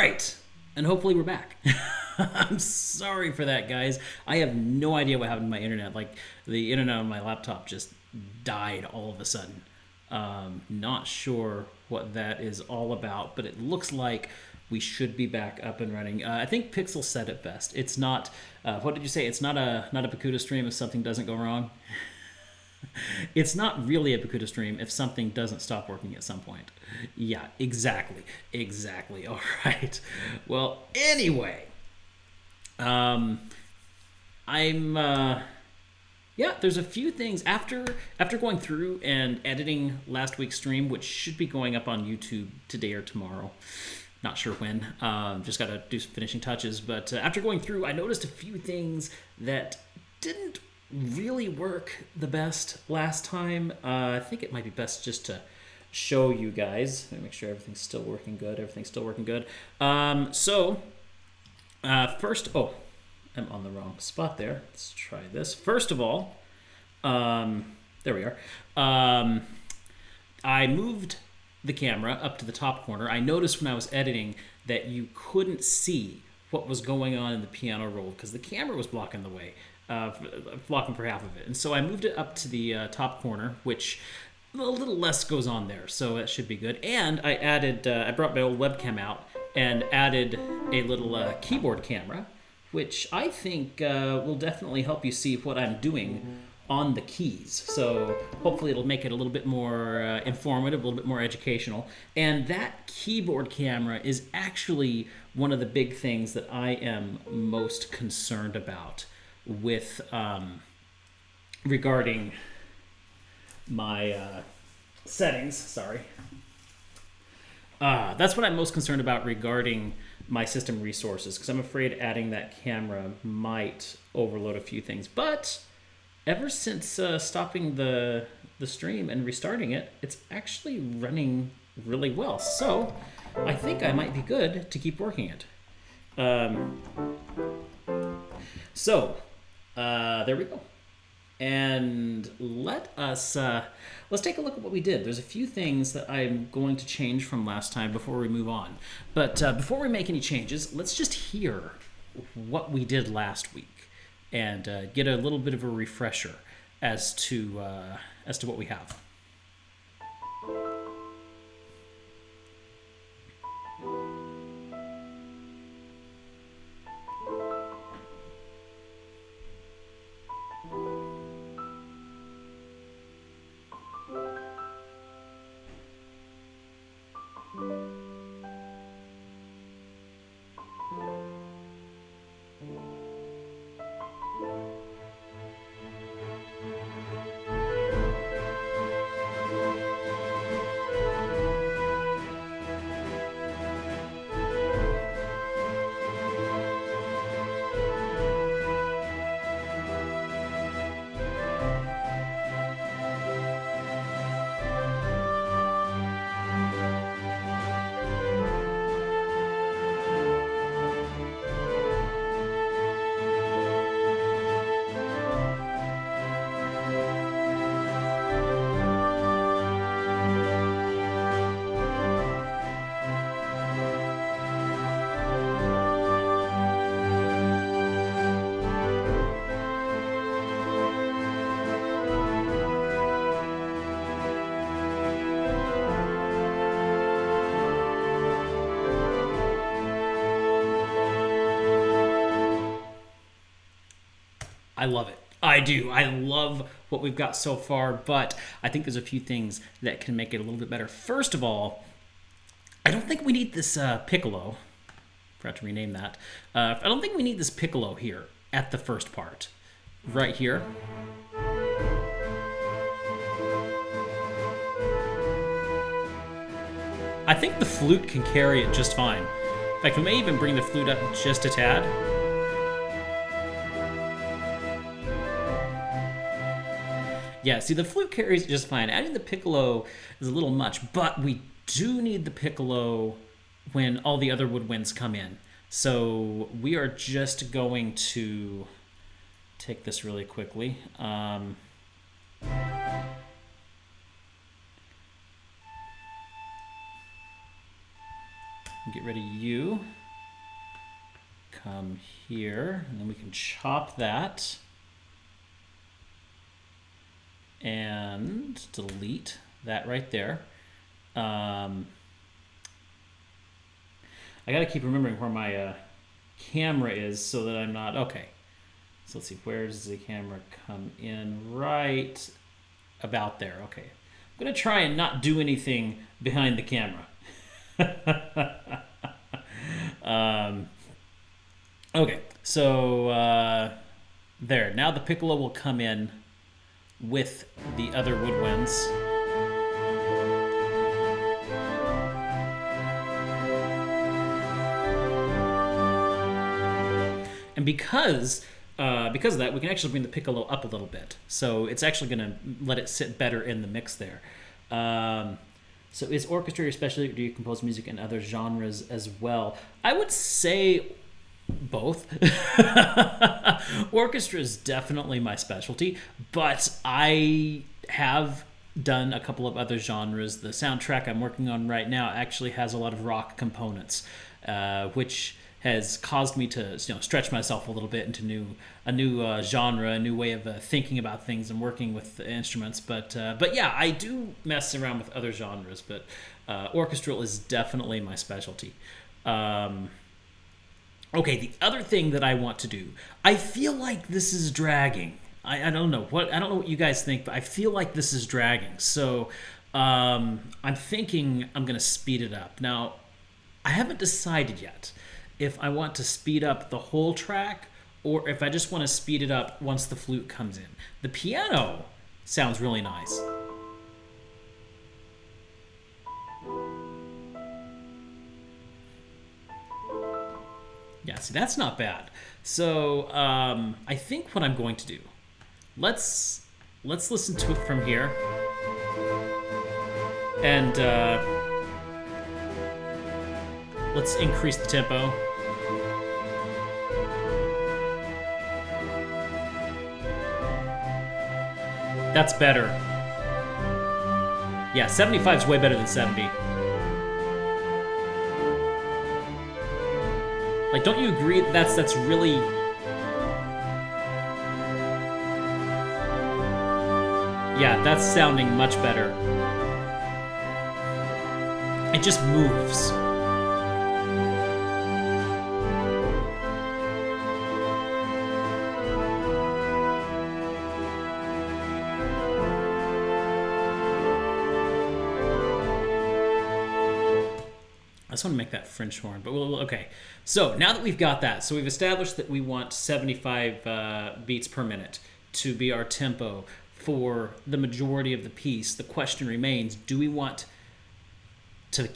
right, and hopefully we're back. I'm sorry for that, guys. I have no idea what happened to my internet. Like, the internet on my laptop just died all of a sudden. Not sure what that is all about, but it looks like we should be back up and running. I think Pixel said it best. It's not. What did you say? It's not a Bakuda stream if something doesn't go wrong. It's not really a Bakuda stream if something doesn't stop working at some point. Yeah, exactly. Exactly. All right. Well, anyway, I'm yeah, there's a few things after going through and editing last week's stream, which should be going up on YouTube today or tomorrow. Not sure when. Just got to do some finishing touches. But after going through, I noticed a few things that didn't really work the best last time. I think it might be best just to show you guys. Let me make sure everything's still working good. Everything's still working good. First, oh, I'm on the wrong spot there. Let's try this. First of all, there we are. I moved the camera up to the top corner. I noticed when I was editing that you couldn't see what was going on in the piano roll because the camera was blocking the way. Blocking for half of it. And so I moved it up to the top corner, which a little less goes on there, so that should be good. And I added, I brought my old webcam out and added a little keyboard camera, which I think will definitely help you see what I'm doing on the keys. So hopefully it'll make it a little bit more informative, a little bit more educational. And that keyboard camera is actually one of the big things that I am most concerned about with regarding my settings. Sorry. That's what I'm most concerned about regarding my system resources, because I'm afraid adding that camera might overload a few things. But ever since stopping the stream and restarting it, it's actually running really well. So I think I might be good to keep working it. There we go. And let's take a look at what we did. There's a few things that I'm going to change from last time before we move on. But before we make any changes, let's just hear what we did last week and get a little bit of a refresher as to what we have. I love it. I do. I love what we've got so far, but I think there's a few things that can make it a little bit better. First of all, I don't think we need this piccolo. Forgot to rename that. I don't think we need this piccolo here at the first part. Right here. I think the flute can carry it just fine. In fact, we may even bring the flute up just a tad. Yeah, see, the flute carries it just fine. Adding the piccolo is a little much, but we do need the piccolo when all the other woodwinds come in. So we are just going to take this really quickly. get rid of you. Come here, and then we can chop that. And delete that right there. I gotta keep remembering where my camera is so that I'm not, okay. So let's see, where does the camera come in? Right about there, okay. I'm gonna try and not do anything behind the camera. Okay, so there. Now the piccolo will come in with the other woodwinds. And because of that, we can actually bring the piccolo up a little bit. So it's actually going to let it sit better in the mix there. So is orchestra your specialty, or do you compose music in other genres as well? I would say both. Orchestra is definitely my specialty, but I have done a couple of other genres. The soundtrack I'm working on right now actually has a lot of rock components, which has caused me to stretch myself a little bit into a new genre, a new way of thinking about things and working with the instruments. But yeah, I do mess around with other genres, but orchestral is definitely my specialty. Okay, the other thing that I want to do, I feel like this is dragging. I don't know what you guys think, but I feel like this is dragging. So I'm thinking I'm going to speed it up. Now, I haven't decided yet if I want to speed up the whole track or if I just want to speed it up once the flute comes in. The piano sounds really nice. Yeah, see, that's not bad. So I think what I'm going to do, let's listen to it from here, and let's increase the tempo. That's better. Yeah, 75 is way better than 70. Like, don't you agree that's really... Yeah, that's sounding much better. It just moves. I just want to make that French horn, but okay. So now that we've got that, so we've established that we want 75 beats per minute to be our tempo for the majority of the piece. The question remains: do we want to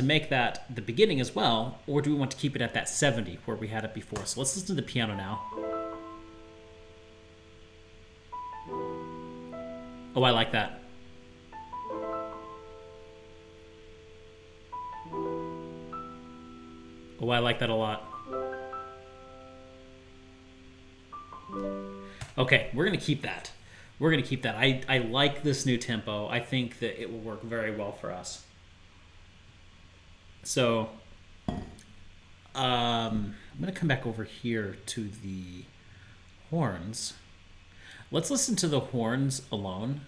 make that the beginning as well, or do we want to keep it at that 70 where we had it before? So let's listen to the piano now. Oh, I like that. Oh, I like that a lot. Okay, we're going to keep that. We're going to keep that. I like this new tempo. I think that it will work very well for us. So, I'm going to come back over here to the horns. Let's listen to the horns alone.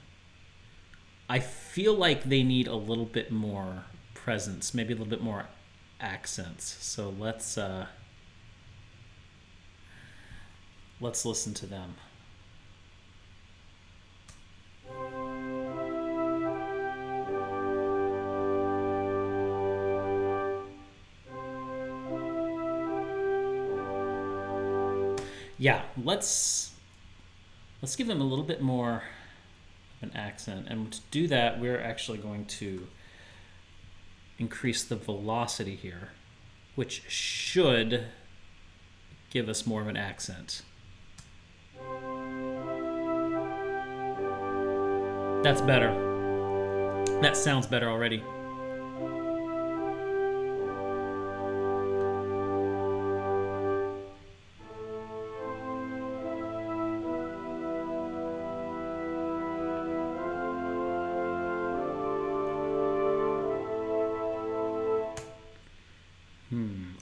I feel like they need a little bit more presence, maybe a little bit more accents. So let's listen to them. Yeah, let's give them a little bit more of an accent, and to do that, we're actually going to increase the velocity here, which should give us more of an accent. That's better. That sounds better already.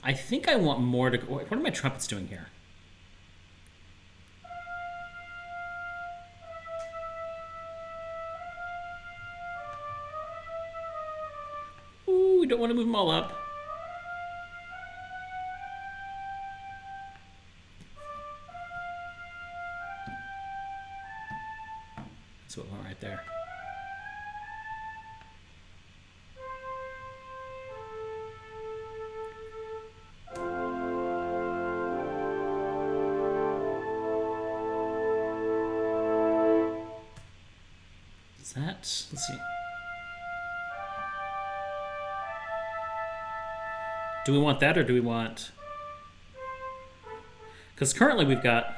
I think I want more to go. What are my trumpets doing here? Ooh, we don't want to move them all up. That's what we want right there. Is that? Let's see. Do we want that or do we want... Because currently we've got...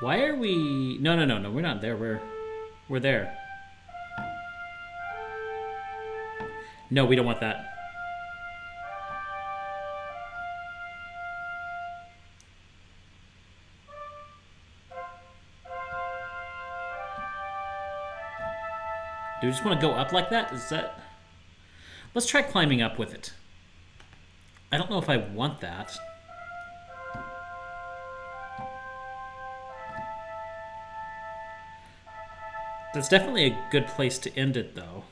Why are we... No, we're not there. We're there. No, we don't want that. Do we just want to go up like that? Is that... Let's try climbing up with it. I don't know if I want that. That's definitely a good place to end it, though.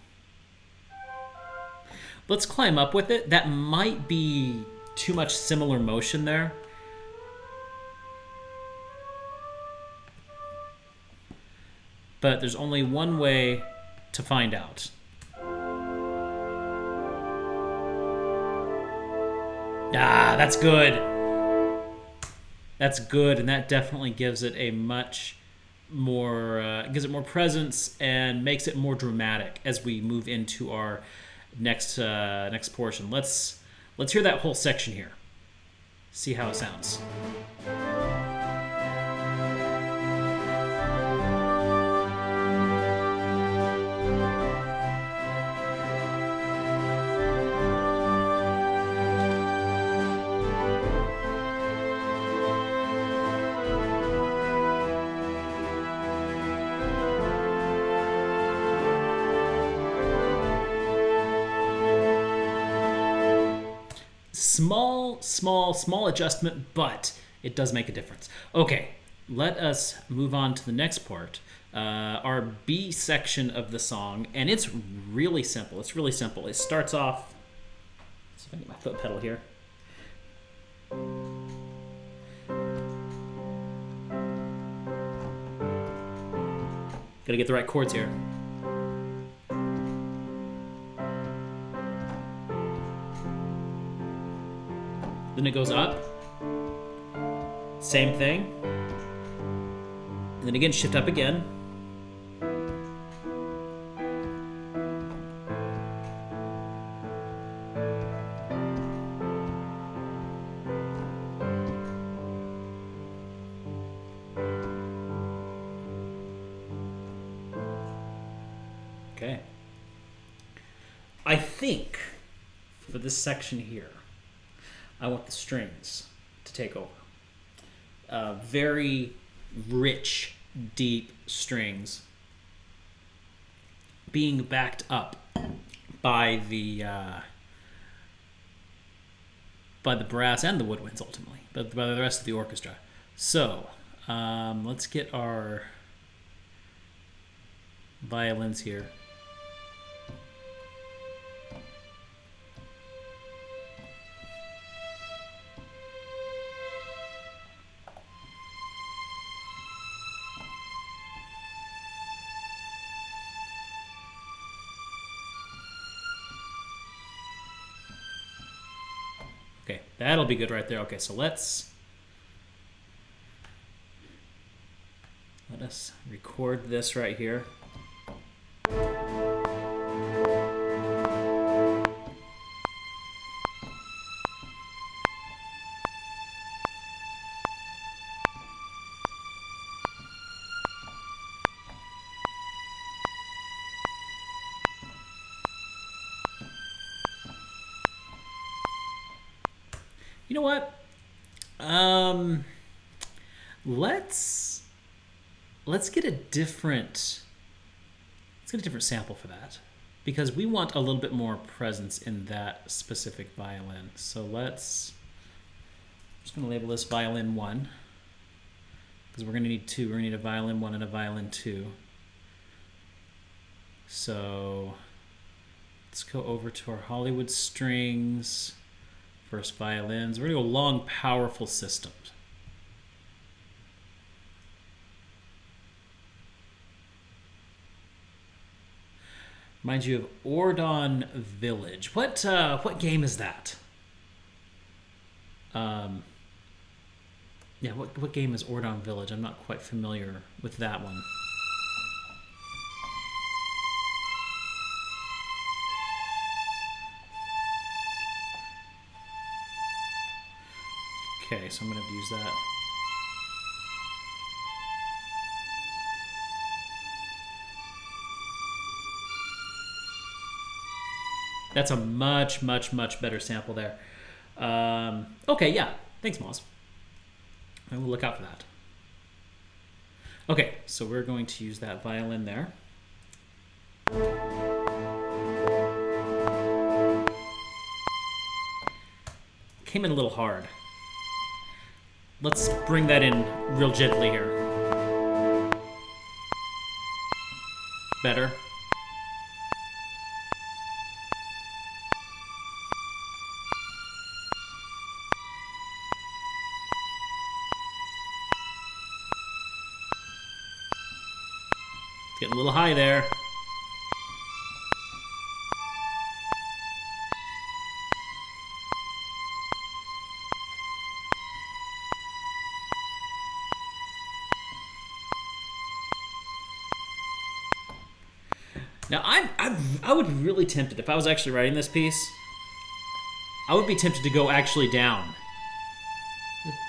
Let's climb up with it. That might be too much similar motion there. But there's only one way to find out. Ah, that's good. That's good, and that definitely gives it a much more gives it more presence and makes it more dramatic as we move into our next portion. Let's hear that whole section here. See how it sounds. Small adjustment, but it does make a difference. Okay, let us move on to the next part, our B section of the song, and it's really simple. It starts off... Let's see if I can get my foot pedal here. Gotta get the right chords here. Then it goes up. Same thing. And then again, shift up again. Okay. I think for this section here, I want the strings to take over. Very rich, deep strings being backed up by the brass and the woodwinds ultimately, but by the rest of the orchestra. So let's get our violins here. Okay, that'll be good right there. Okay, so let us record this right here. You know what? Let's get a different sample for that, because we want a little bit more presence in that specific violin. So I'm just going to label this violin 1, because we're going to need 2. We're going to need a violin 1 and a violin 2. So let's go over to our Hollywood strings, first violins. We're going to go long, powerful systems. Reminds you of Ordon Village. What game is that? Yeah, what game is Ordon Village? I'm not quite familiar with that one. Okay, so I'm going to use that. That's a much, much, much better sample there. Okay, yeah. Thanks, Moz. I will look out for that. Okay, so we're going to use that violin there. Came in a little hard. Let's bring that in real gently here. Better. Getting a little high there. Now, I would be really tempted, if I was actually writing this piece, I would be tempted to go actually down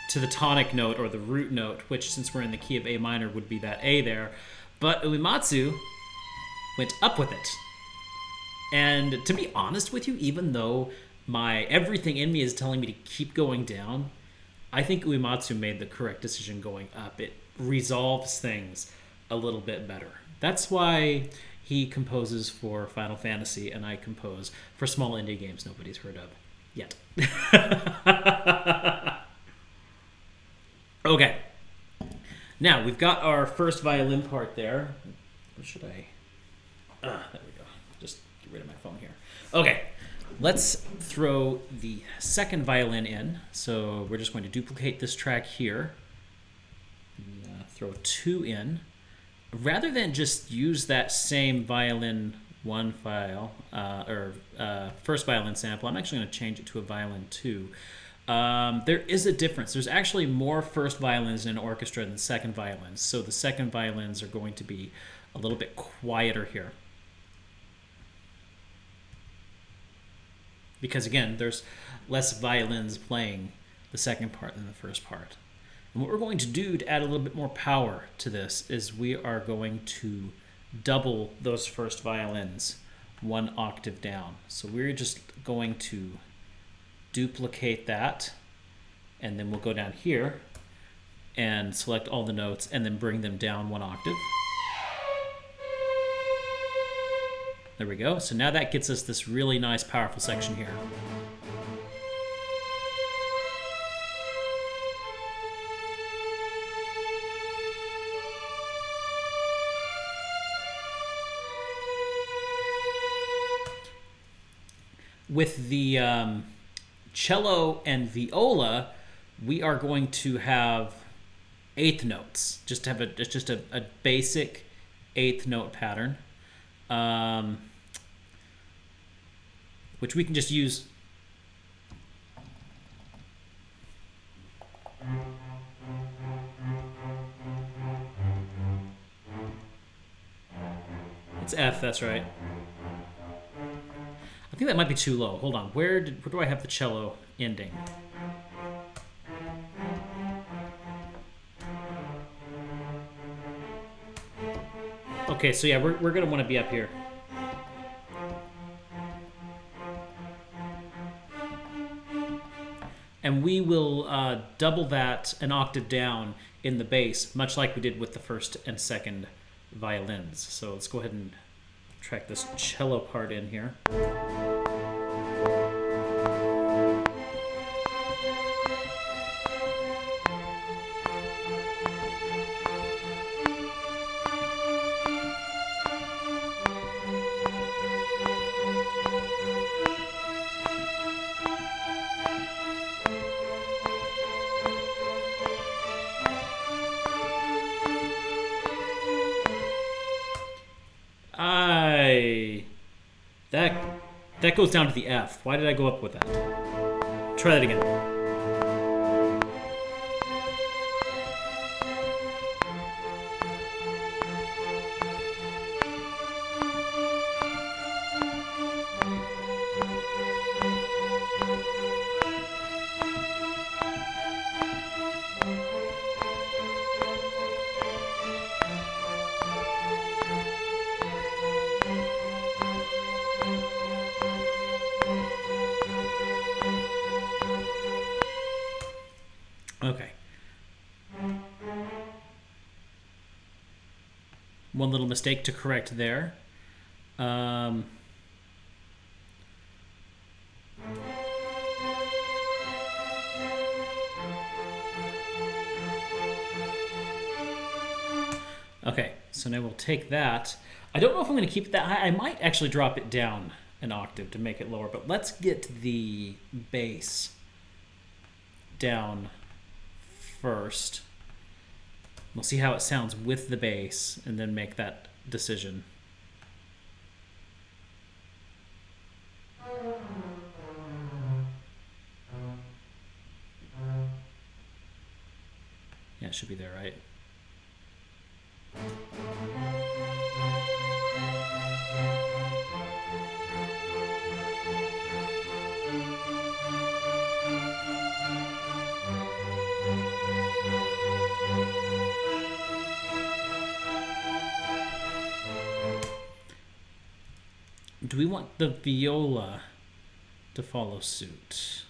to the tonic note or the root note, which, since we're in the key of A minor, would be that A there. But Uematsu went up with it. And to be honest with you, even though everything in me is telling me to keep going down, I think Uematsu made the correct decision going up. It resolves things a little bit better. That's why he composes for Final Fantasy and I compose for small indie games nobody's heard of yet. Okay. Now, we've got our first violin part there. Where should I? There we go. Just get rid of my phone here. Okay. Let's throw the second violin in. So we're just going to duplicate this track here. And, throw 2 in. Rather than just use that same violin 1 file, first violin sample, I'm actually going to change it to a violin 2. There is a difference. There's actually more first violins in an orchestra than second violins. So the second violins are going to be a little bit quieter here. Because again, there's less violins playing the second part than the first part. And what we're going to do to add a little bit more power to this is we are going to double those first violins 1 octave down. So we're just going to duplicate that, and then we'll go down here and select all the notes and then bring them down 1 octave. There we go. So now that gets us this really nice powerful section here. With the cello and viola, we are going to have 8th notes. Just to have a basic 8th note pattern, which we can just use. It's F. That's right. I think that might be too low. Hold on. Where do I have the cello ending? Okay, so yeah, we're going to want to be up here. And we will double that an octave down in the bass, much like we did with the first and second violins. So let's go ahead and Track this cello part in here. That goes down to the F. Why did I go up with that? Try that again. Okay. One little mistake to correct there. Okay, so now we'll take that. I don't know if I'm going to keep that high. I might actually drop it down an octave to make it lower, but let's get the bass down first. We'll see how it sounds with the bass and then make that decision. Yeah, it should be there, right? Do we want the viola to follow suit?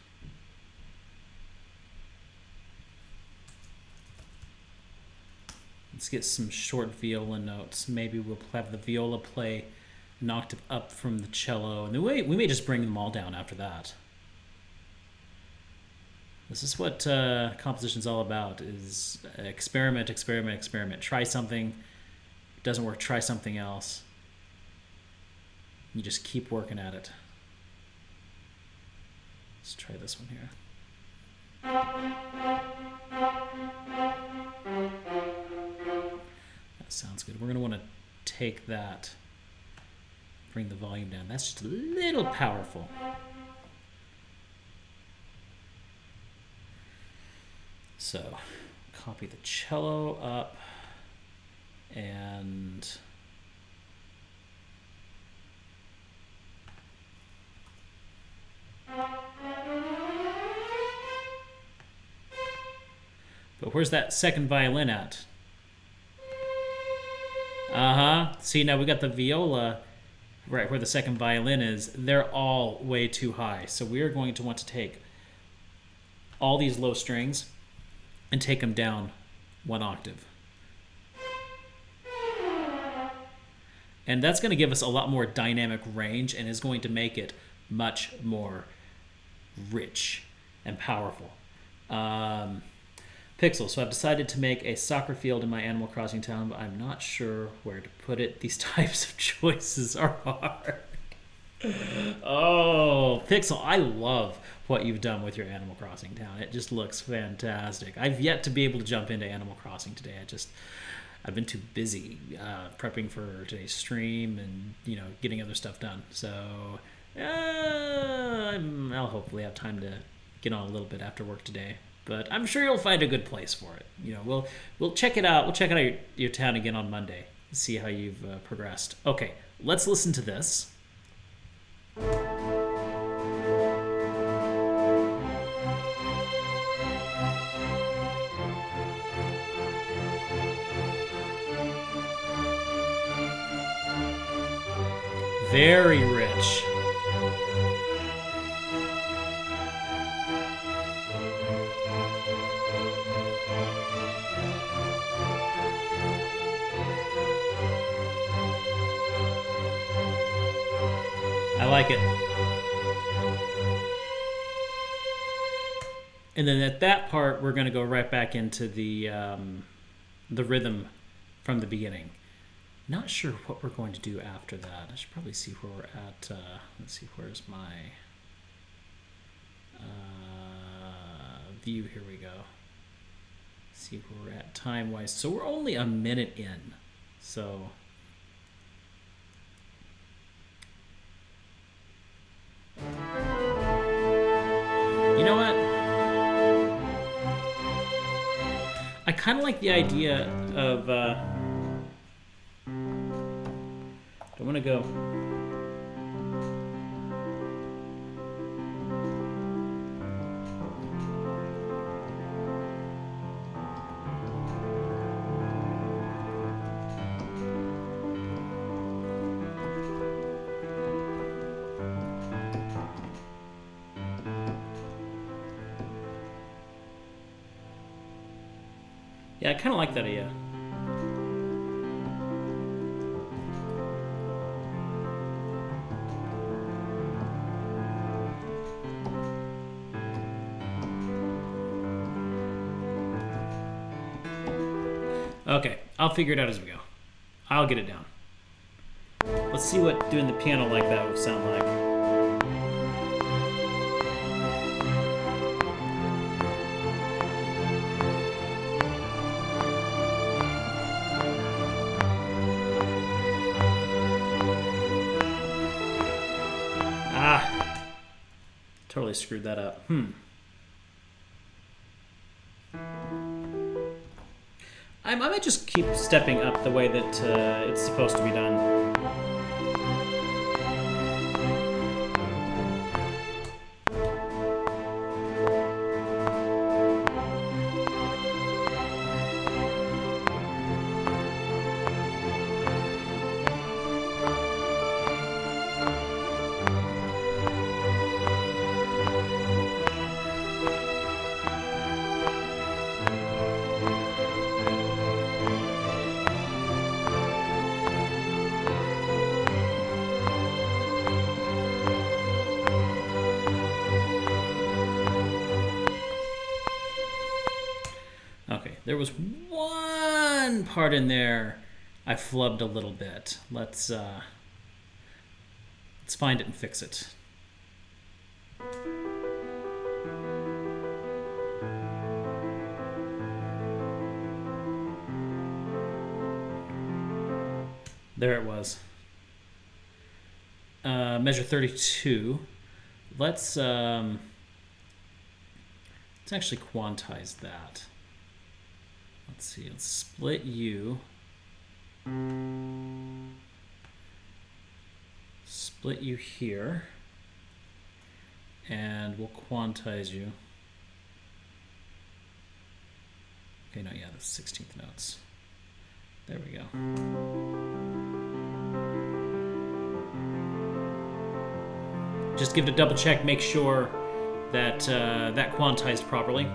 Let's get some short viola notes. Maybe we'll have the viola play an octave up from the cello, and then we may just bring them all down after that. This is what composition's all about, is experiment, experiment, experiment. Try something, doesn't work, try something else. You just keep working at it. Let's try this one here. That sounds good. We're going to want to take that, bring the volume down. That's just a little powerful. So, copy the cello up and but where's that second violin at? See, now we got the viola right where the second violin is. They're all way too high. So we're going to want to take all these low strings and take them down one octave. And that's going to give us a lot more dynamic range and is going to make it much more rich and powerful. Pixel. So I've decided to make a soccer field in my Animal Crossing town, but I'm not sure where to put it. These types of choices are hard. Oh, Pixel, I love what you've done with your Animal Crossing town. It just looks fantastic. I've yet to be able to jump into Animal Crossing today. I've been too busy prepping for today's stream and getting other stuff done. So I'll hopefully have time to get on a little bit after work today. But I'm sure you'll find a good place for it. We'll check it out. We'll check out your town again on Monday. See how you've progressed. Okay, let's listen to this. Very rich. I like it. And then at that part, we're going to go right back into the rhythm from the beginning. Not sure what we're going to do after that. I should probably see where we're at. Let's see, where's my view? Here we go. See where we're at time-wise. So we're only a minute in. So you know what? I kind of like the idea of don't want to go. Yeah, I kind of like that idea. Okay, I'll figure it out as we go. I'll get it down. Let's see what doing the piano like that would sound like. Totally screwed that up. I might just keep stepping up the way that it's supposed to be done. There was one part in there I flubbed a little bit. Let's find it and fix it. There it was. Measure 32. Let's actually quantize that. Let's see, let's split U. Split U here. And we'll quantize you. Okay, no, yeah, that's 16th notes. There we go. Just give it a double check, make sure that that quantized properly.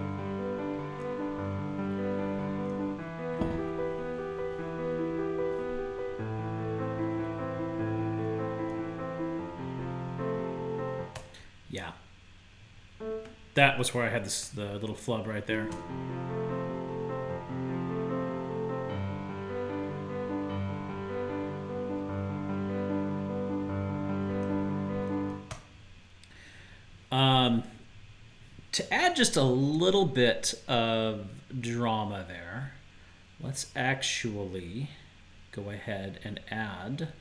Yeah. That was where I had the little flub right there. To add just a little bit of drama there, let's actually go ahead and add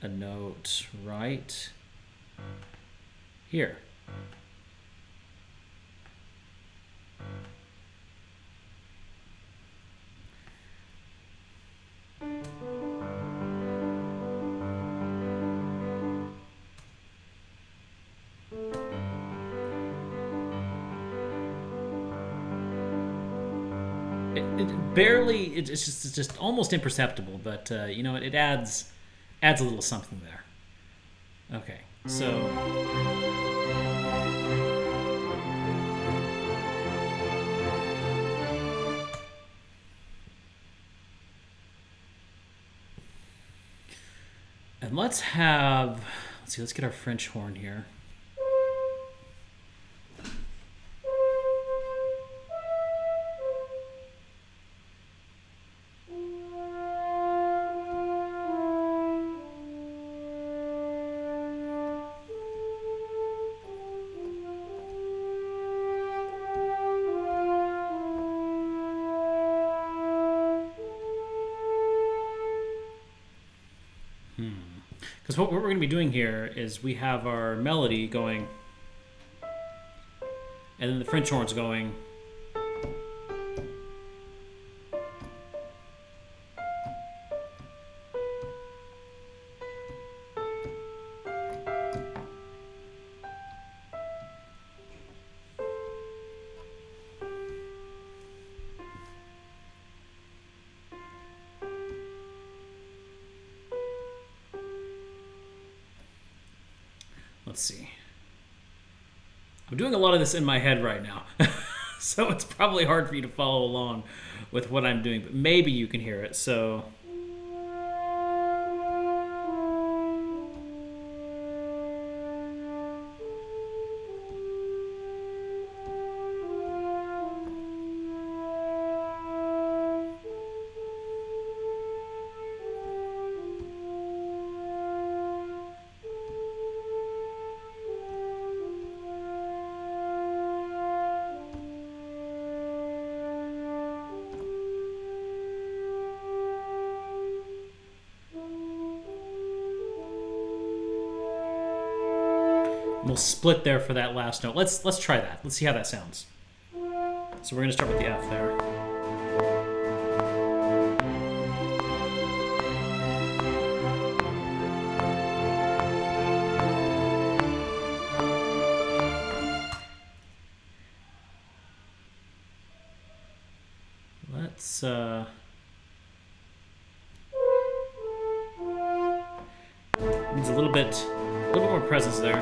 a note right here. It's just almost imperceptible, but you know, it adds a little something there. Okay, so and let's Let's see, let's get our French horn here. Because what we're going to be doing here is we have our melody going, and then the French horn's going. Let's see. I'm doing a lot of this in my head right now, so it's probably hard for you to follow along with what I'm doing, but maybe you can hear it. So. We'll split there for that last note. Let's try that. Let's see how that sounds. So we're going to start with the F there. Let's needs a little bit more presence there.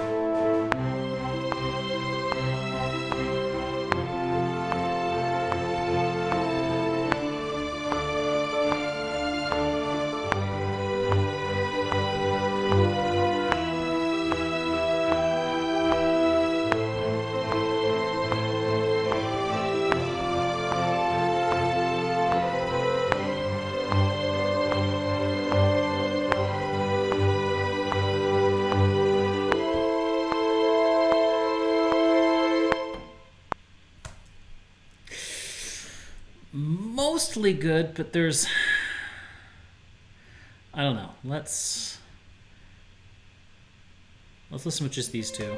Mostly good, but there's, I don't know. Let's listen with just these two.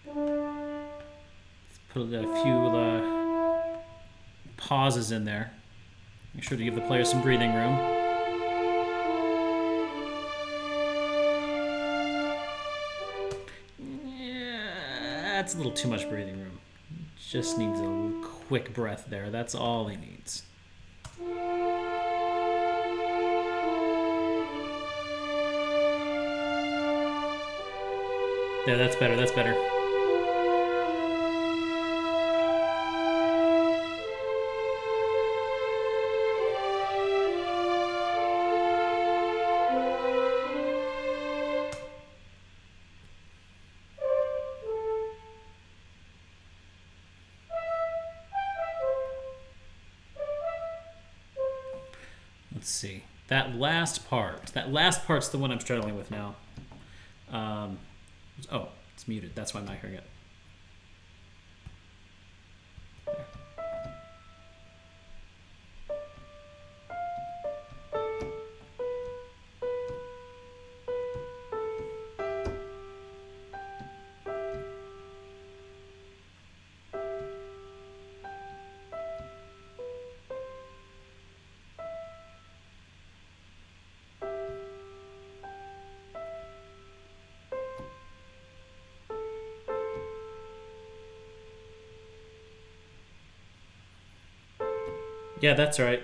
Let's put a few pauses in there. Make sure to give the player some breathing room. Yeah, that's a little too much breathing room. Just needs a quick breath there. That's all he needs. Yeah, that's better. That's better. Let's see. That last part's the one I'm struggling with now. Oh, it's muted. That's why I'm not hearing it. Yeah, that's right.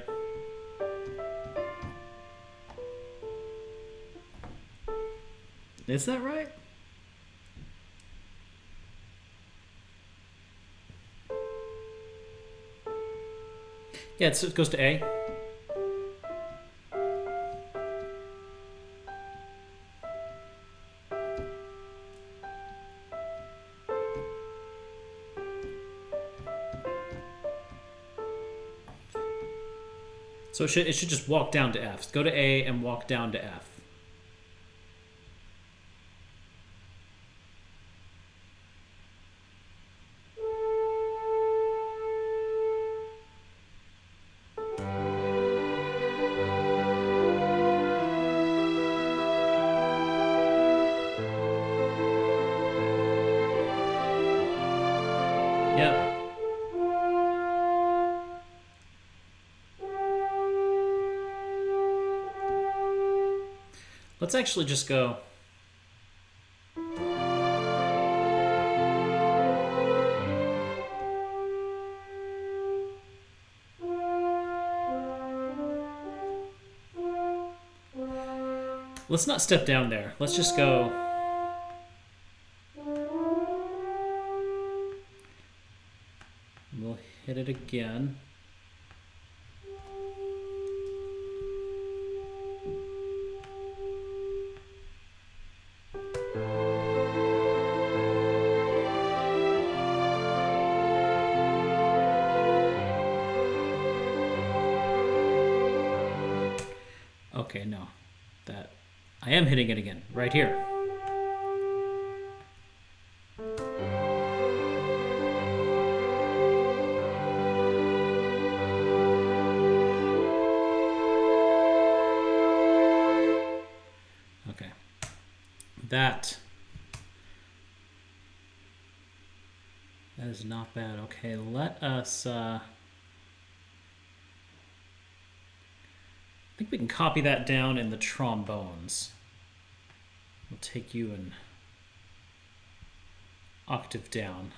Is that right? Yeah, it goes to A. So it should just walk down to F. Go to A and walk down to F. Yep. Let's actually just go. Let's not step down there. Let's just go. We'll hit it again. Okay, no. That I am hitting it again, right here. Okay. That is not bad. Okay, let us I think we can copy that down in the trombones. We'll take you an octave down.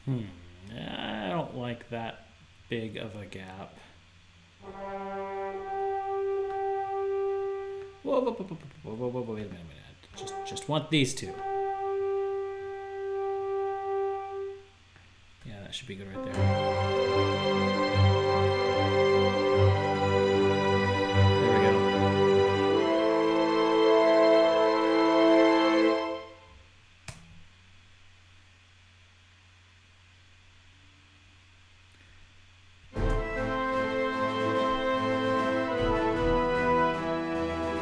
I don't like that big of a gap. Whoa, wait a minute. Just want these two. Yeah, that should be good right there. There we go.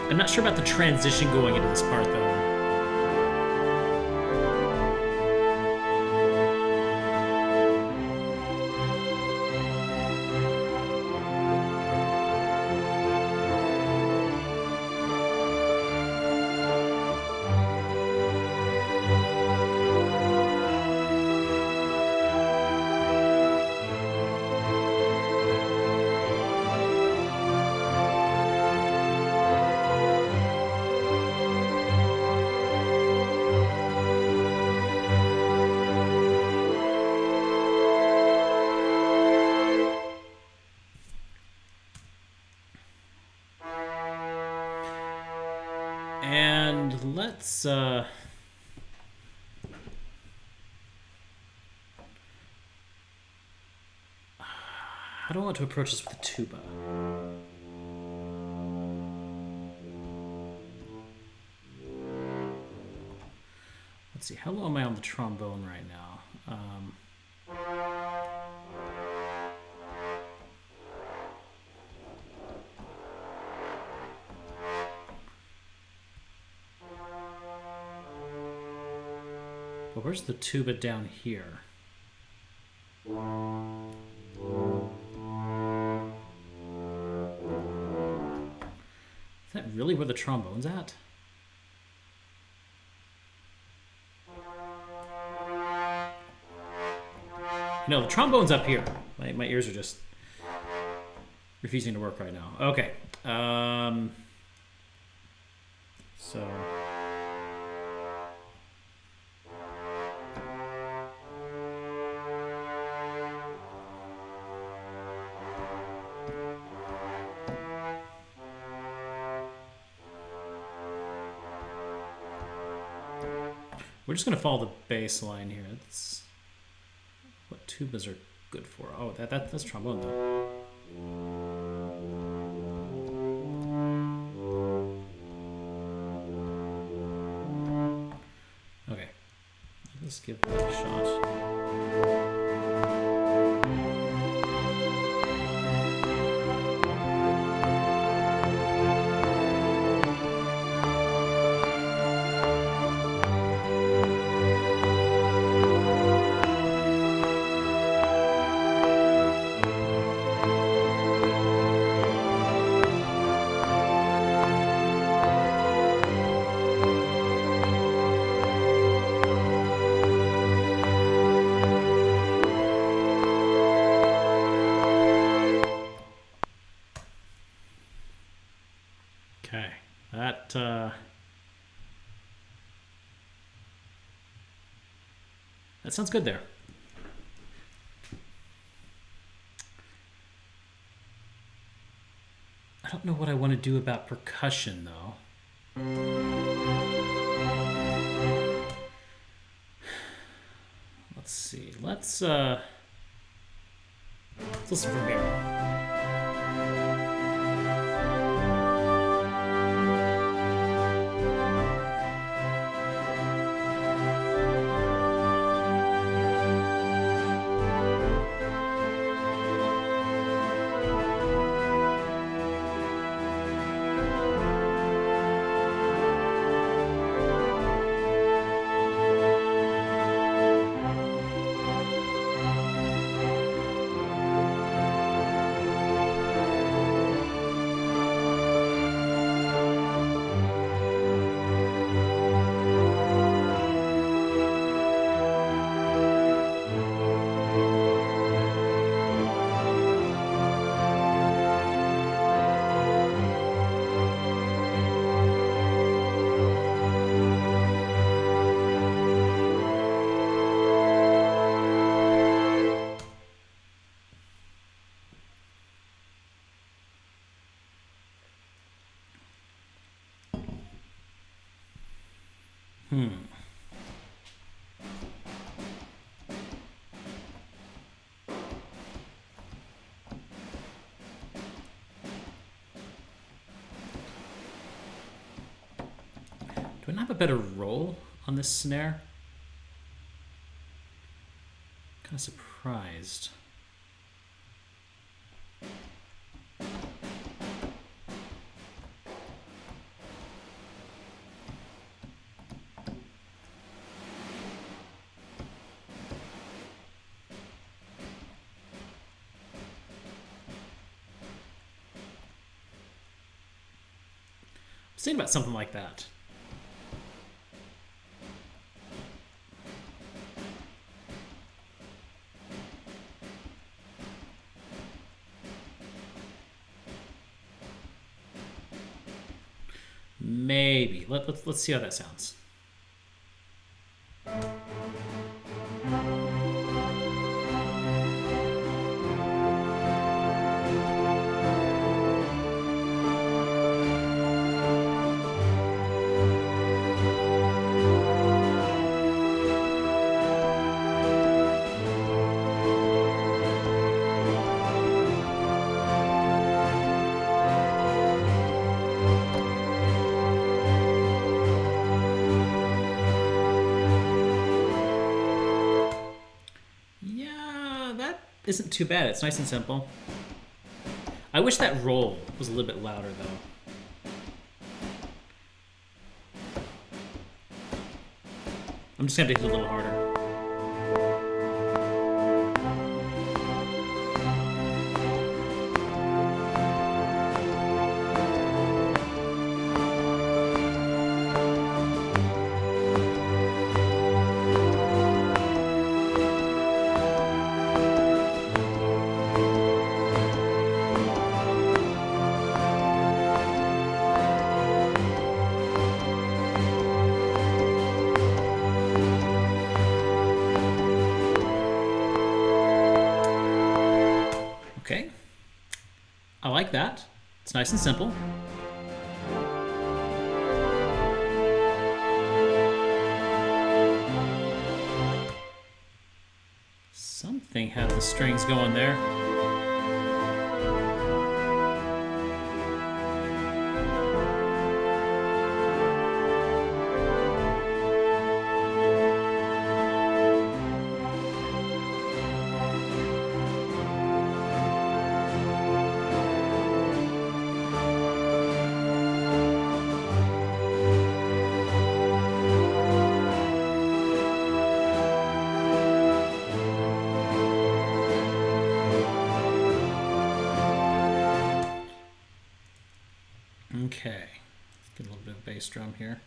I'm not sure about the transition going into this part, though. And let's I don't want to approach this with a tuba. Let's see, how low am I on the trombone right now? But where's the tuba down here? Is that really where the trombone's at? No, the trombone's up here. My ears are just refusing to work right now. Okay. So... we're just going to follow the bass line here. That's what tubas are good for. Oh, that's trombone, though. Okay. Let's give that a shot. Okay, that sounds good there. I don't know what I want to do about percussion, though. Let's see. Let's listen from here. Do I not have a better roll on this snare? I'm kind of surprised. I was thinking about something like that. Maybe. Let's see how that sounds. Isn't too bad. It's nice and simple. I wish that roll was a little bit louder, though. I'm just going to hit it a little harder. that. It's nice and simple. Something had the strings going there. Okay, let's get a little bit of bass drum here.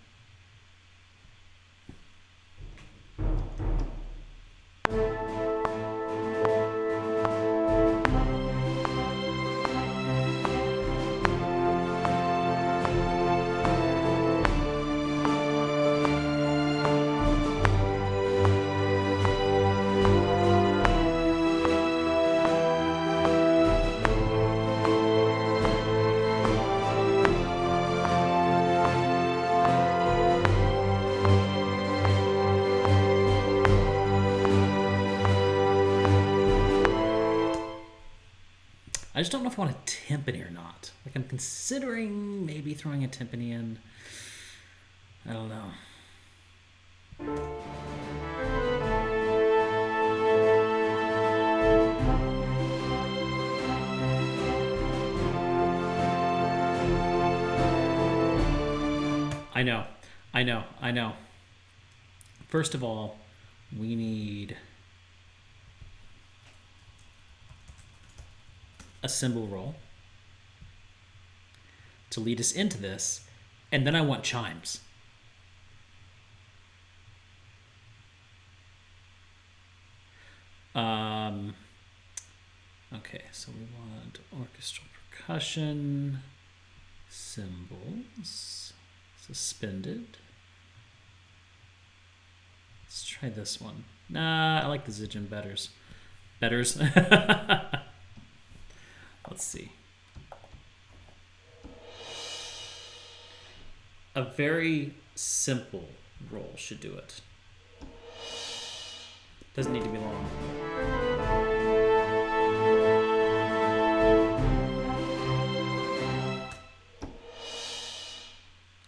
I just don't know if I want a timpani or not. Like, I'm considering maybe throwing a timpani in. I don't know. I know. First of all, we need a cymbal roll to lead us into this, and then I want chimes. Okay, so we want orchestral percussion, cymbals, suspended. Let's try this one. Nah, I like the Zildjian betters. Let's see. A very simple roll should do it. Doesn't need to be long.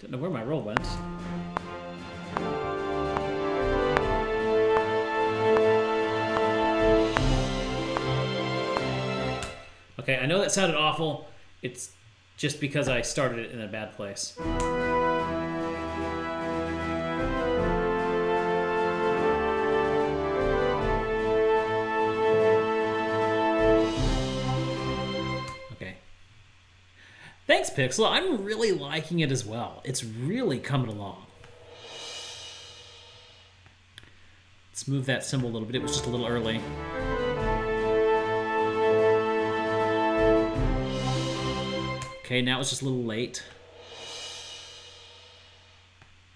Don't know where my roll went. Okay, I know that sounded awful. It's just because I started it in a bad place. Okay. Thanks, Pixel. I'm really liking it as well. It's really coming along. Let's move that cymbal a little bit. It was just a little early. Okay, now it's just a little late.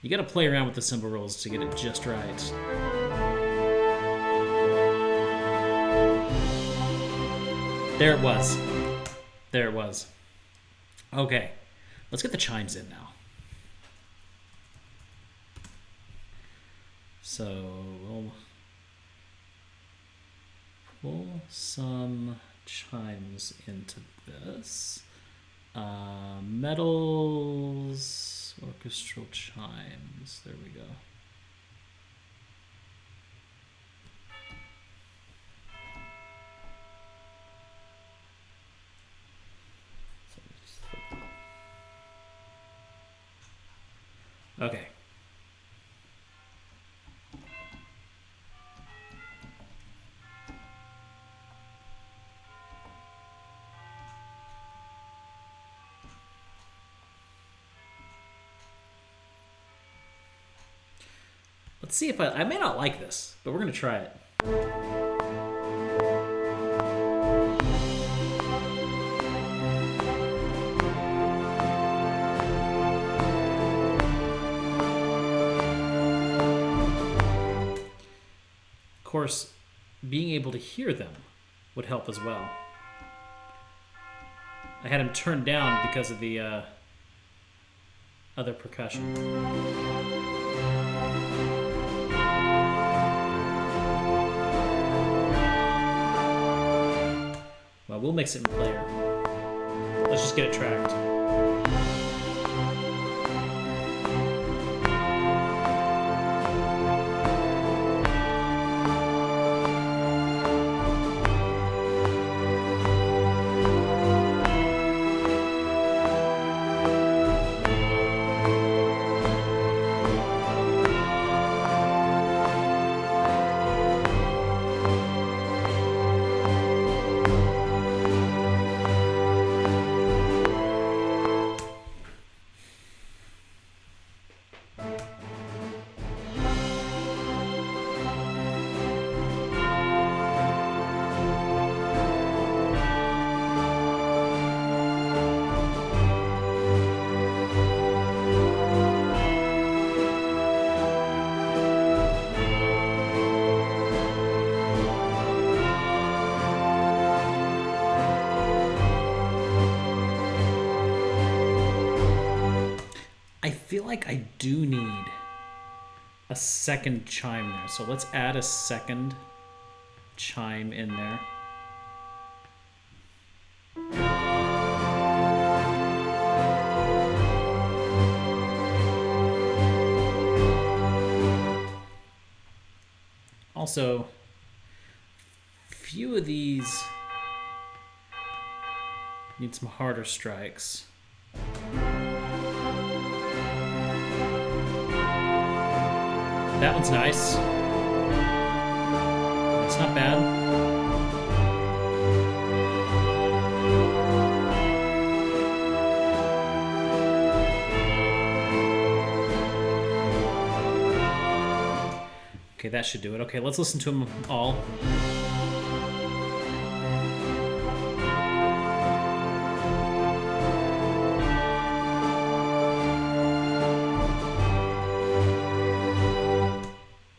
You gotta play around with the cymbal rolls to get it just right. There it was. There it was. Okay, let's get the chimes in now. So we'll pull some chimes into this. Metals, orchestral chimes. There we go. Okay. Let's see if I may not like this, but we're going to try it. Of course, being able to hear them would help as well. I had him turned down because of the other percussion. Well, we'll mix it in player. Let's just get it tracked. I feel like I do need a second chime there. So let's add a second chime in there. Also, few of these need some harder strikes. That one's nice. It's not bad. Okay, that should do it. Okay, let's listen to them all.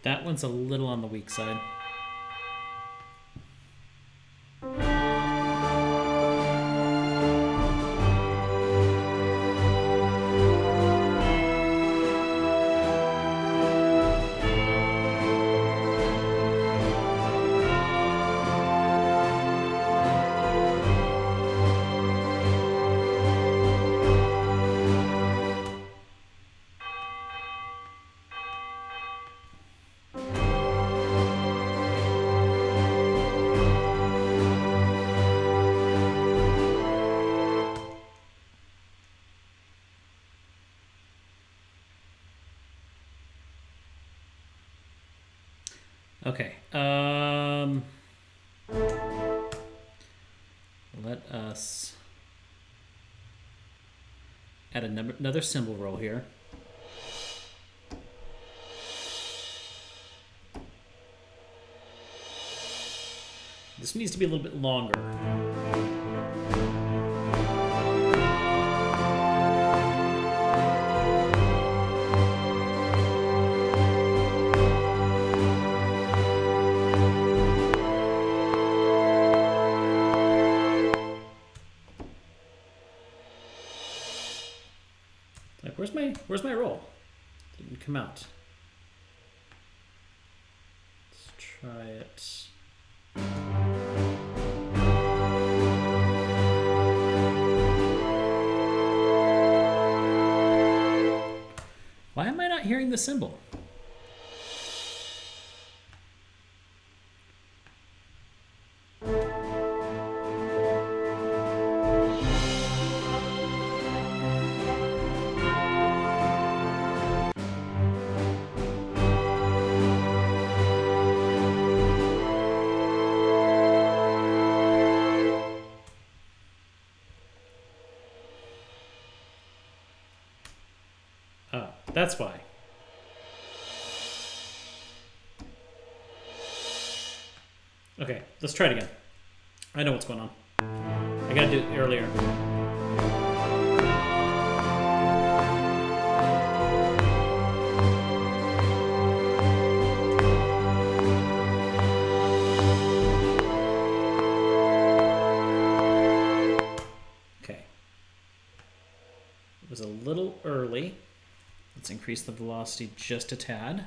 That one's a little on the weak side. Okay. Let us add another cymbal roll here. This needs to be a little bit longer. Where's my roll? Didn't come out. Let's try it. Why am I not hearing the cymbal? That's why. Okay, let's try it again. I know what's going on. I gotta do it earlier. Okay. increase the velocity just a tad.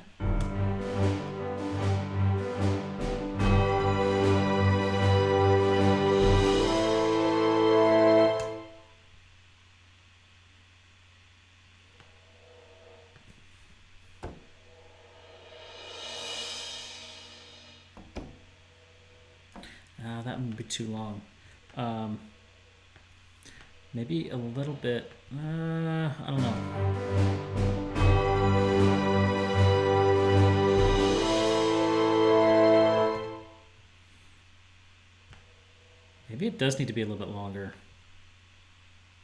That would be too long. Maybe a little bit. I don't know. Maybe it does need to be a little bit longer.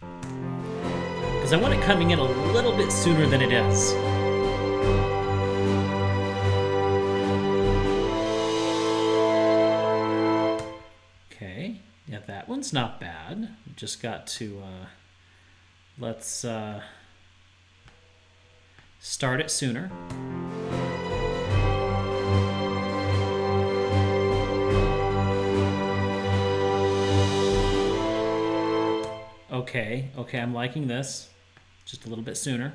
Because I want it coming in a little bit sooner than it is. Okay, yeah, that one's not bad. Just got to, let's start it sooner. Okay, I'm liking this. Just a little bit sooner.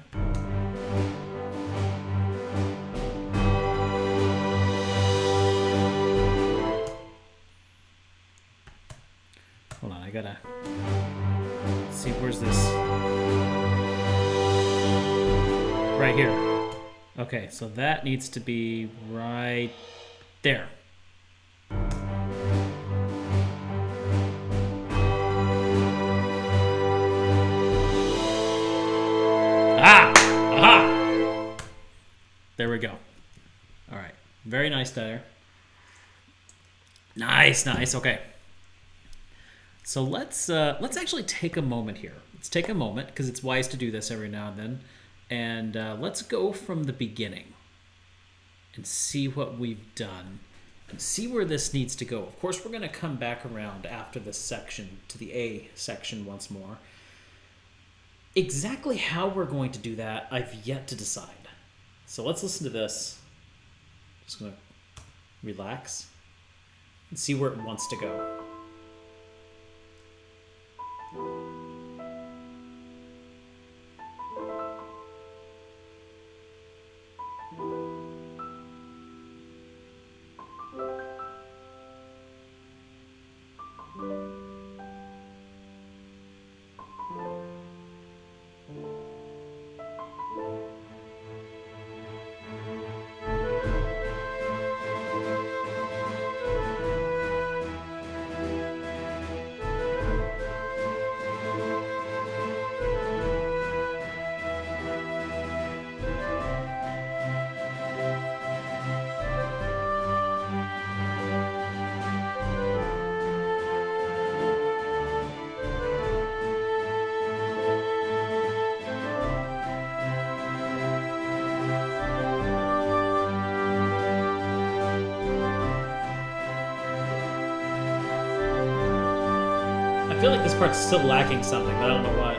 Hold on, I gotta see, where's this? Right here. Okay, so that needs to be right there. Aha! There we go. All right, very nice there. Nice. Okay. So let's actually take a moment here. Let's take a moment, because it's wise to do this every now and then, and let's go from the beginning and see what we've done and see where this needs to go. Of course, we're going to come back around after this section to the A section once more. Exactly how we're going to do that, I've yet to decide. So let's listen to this. Just going to relax and see where it wants to go. I feel like this part's still lacking something, but I don't know what.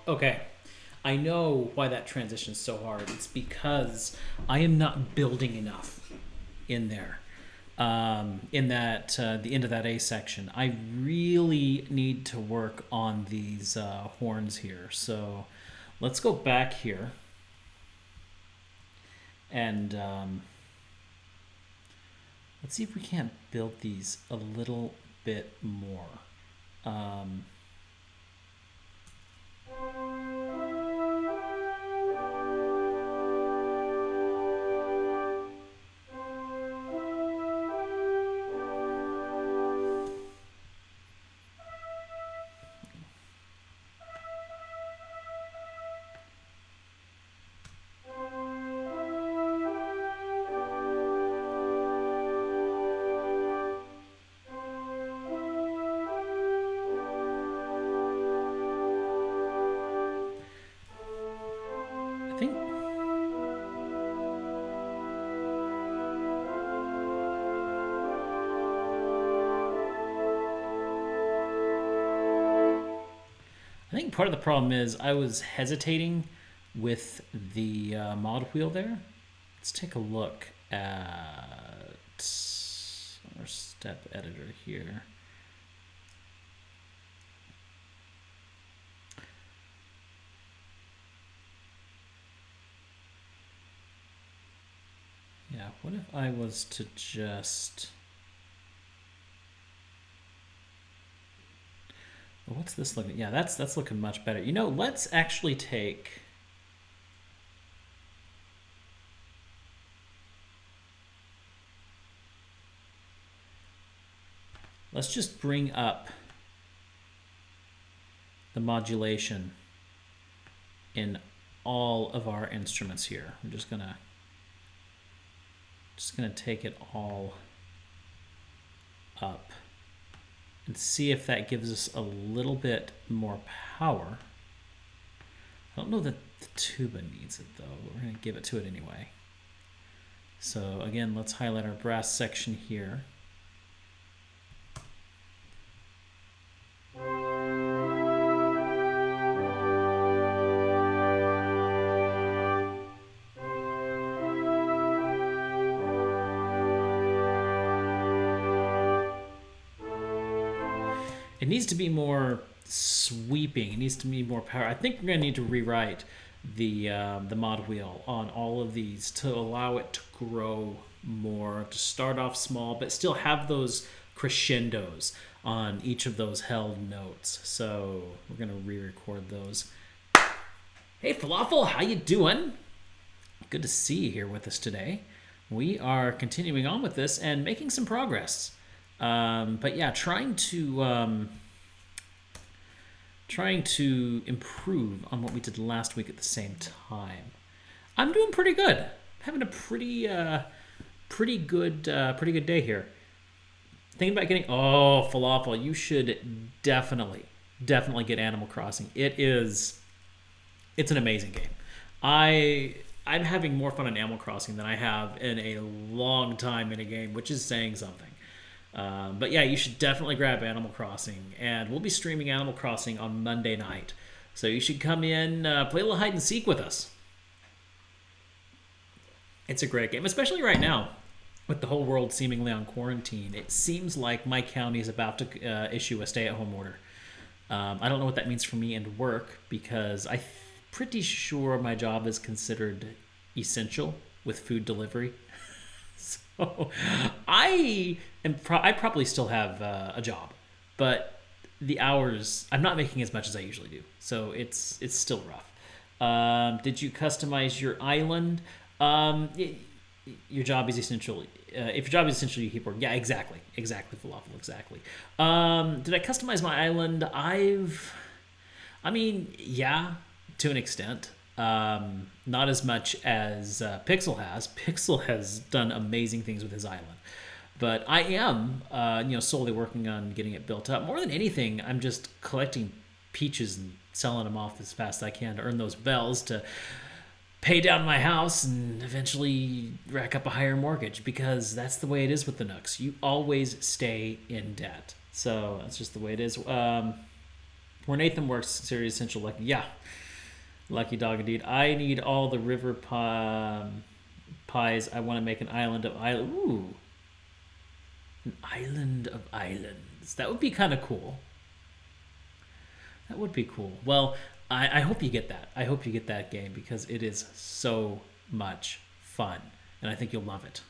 Okay, I know why that transition is so hard. It's because I am not building enough in there. In that the end of that A section, I really need to work on these horns here. So let's go back here and let's see if we can't build these a little bit more. think part of the problem is I was hesitating with the mod wheel there. Let's take a look at our step editor here. Yeah, what if I was to just... Well, what's this looking? Yeah, that's looking much better. You know, let's actually take... Let's just bring up the modulation in all of our instruments here. I'm just gonna take it all up and see if that gives us a little bit more power. I don't know that the tuba needs it though, but we're gonna give it to it anyway. So again, let's highlight our brass section here. It needs to be more sweeping. It needs to be more power. I think we're going to need to rewrite the mod wheel on all of these to allow it to grow more, to start off small, but still have those crescendos on each of those held notes. So we're going to re-record those. Hey, Falafel, how you doing? Good to see you here with us today. We are continuing on with this and making some progress. But yeah, trying to improve on what we did last week at the same time. I'm doing pretty good. Having a pretty good day here. Thinking about getting Falafel. You should definitely get Animal Crossing. It's an amazing game. I'm having more fun on Animal Crossing than I have in a long time in a game, which is saying something. But yeah, you should definitely grab Animal Crossing, and we'll be streaming Animal Crossing on Monday night. So you should come in, play a little hide and seek with us. It's a great game, especially right now with the whole world seemingly on quarantine. It seems like my county is about to issue a stay-at-home order. I don't know what that means for me and work, because I'm pretty sure my job is considered essential with food delivery. So I probably still have a job, but the hours, I'm not making as much as I usually do, so it's still rough. Did you customize your island? Your job is essential. If your job is essential, you keep working. Yeah, exactly, Falafel, exactly. Did I customize my island? Yeah, to an extent. Not as much as Pixel has. Pixel has done amazing things with his island. But I am, solely working on getting it built up. More than anything, I'm just collecting peaches and selling them off as fast as I can to earn those bells to pay down my house and eventually rack up a higher mortgage, because that's the way it is with the Nooks. You always stay in debt. So that's just the way it is. Where Nathan works, Serious Essential, like, yeah. Lucky dog indeed. I need all the river pies. I want to make an island of islands. Ooh. An island of islands. That would be kind of cool. That would be cool. Well, I hope you get that. I hope you get that game, because it is so much fun. And I think you'll love it.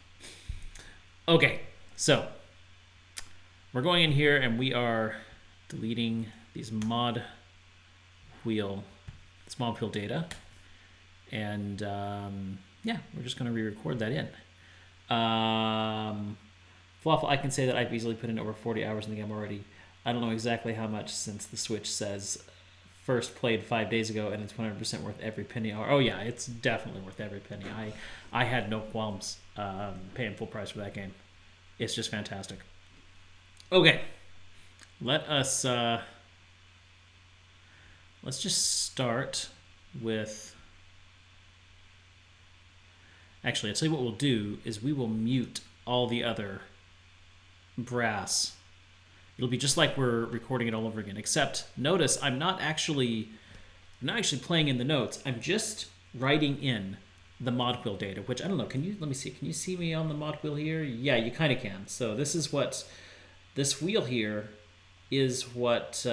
Okay, so we're going in here and we are deleting these mod wheel data, and we're just going to re-record that in. Falafel, I can say that I've easily put in over 40 hours in the game already. I don't know exactly how much, since the Switch says first played 5 days ago and it's 100% worth every penny. Oh yeah, it's definitely worth every penny. I had no qualms paying full price for that game. It's just fantastic. Okay, let's just start with... Actually, I'll tell you what we'll do is we will mute all the other brass it'll be just like we're recording it all over again. Except notice I'm not actually playing in the notes. I'm just writing in the mod wheel data, which I don't know. Let me see. Can you see me on the mod wheel here? Yeah, you kind of can. So this wheel here is what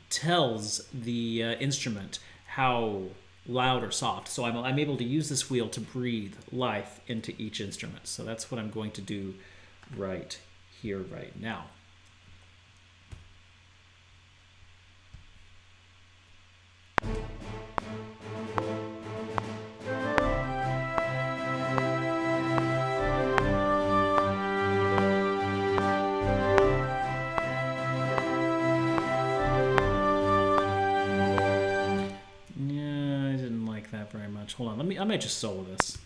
tells the instrument how loud or soft. So I'm able to use this wheel to breathe life into each instrument. So that's what I'm going to do right here, right now. Very much. Hold on, I might just solo this.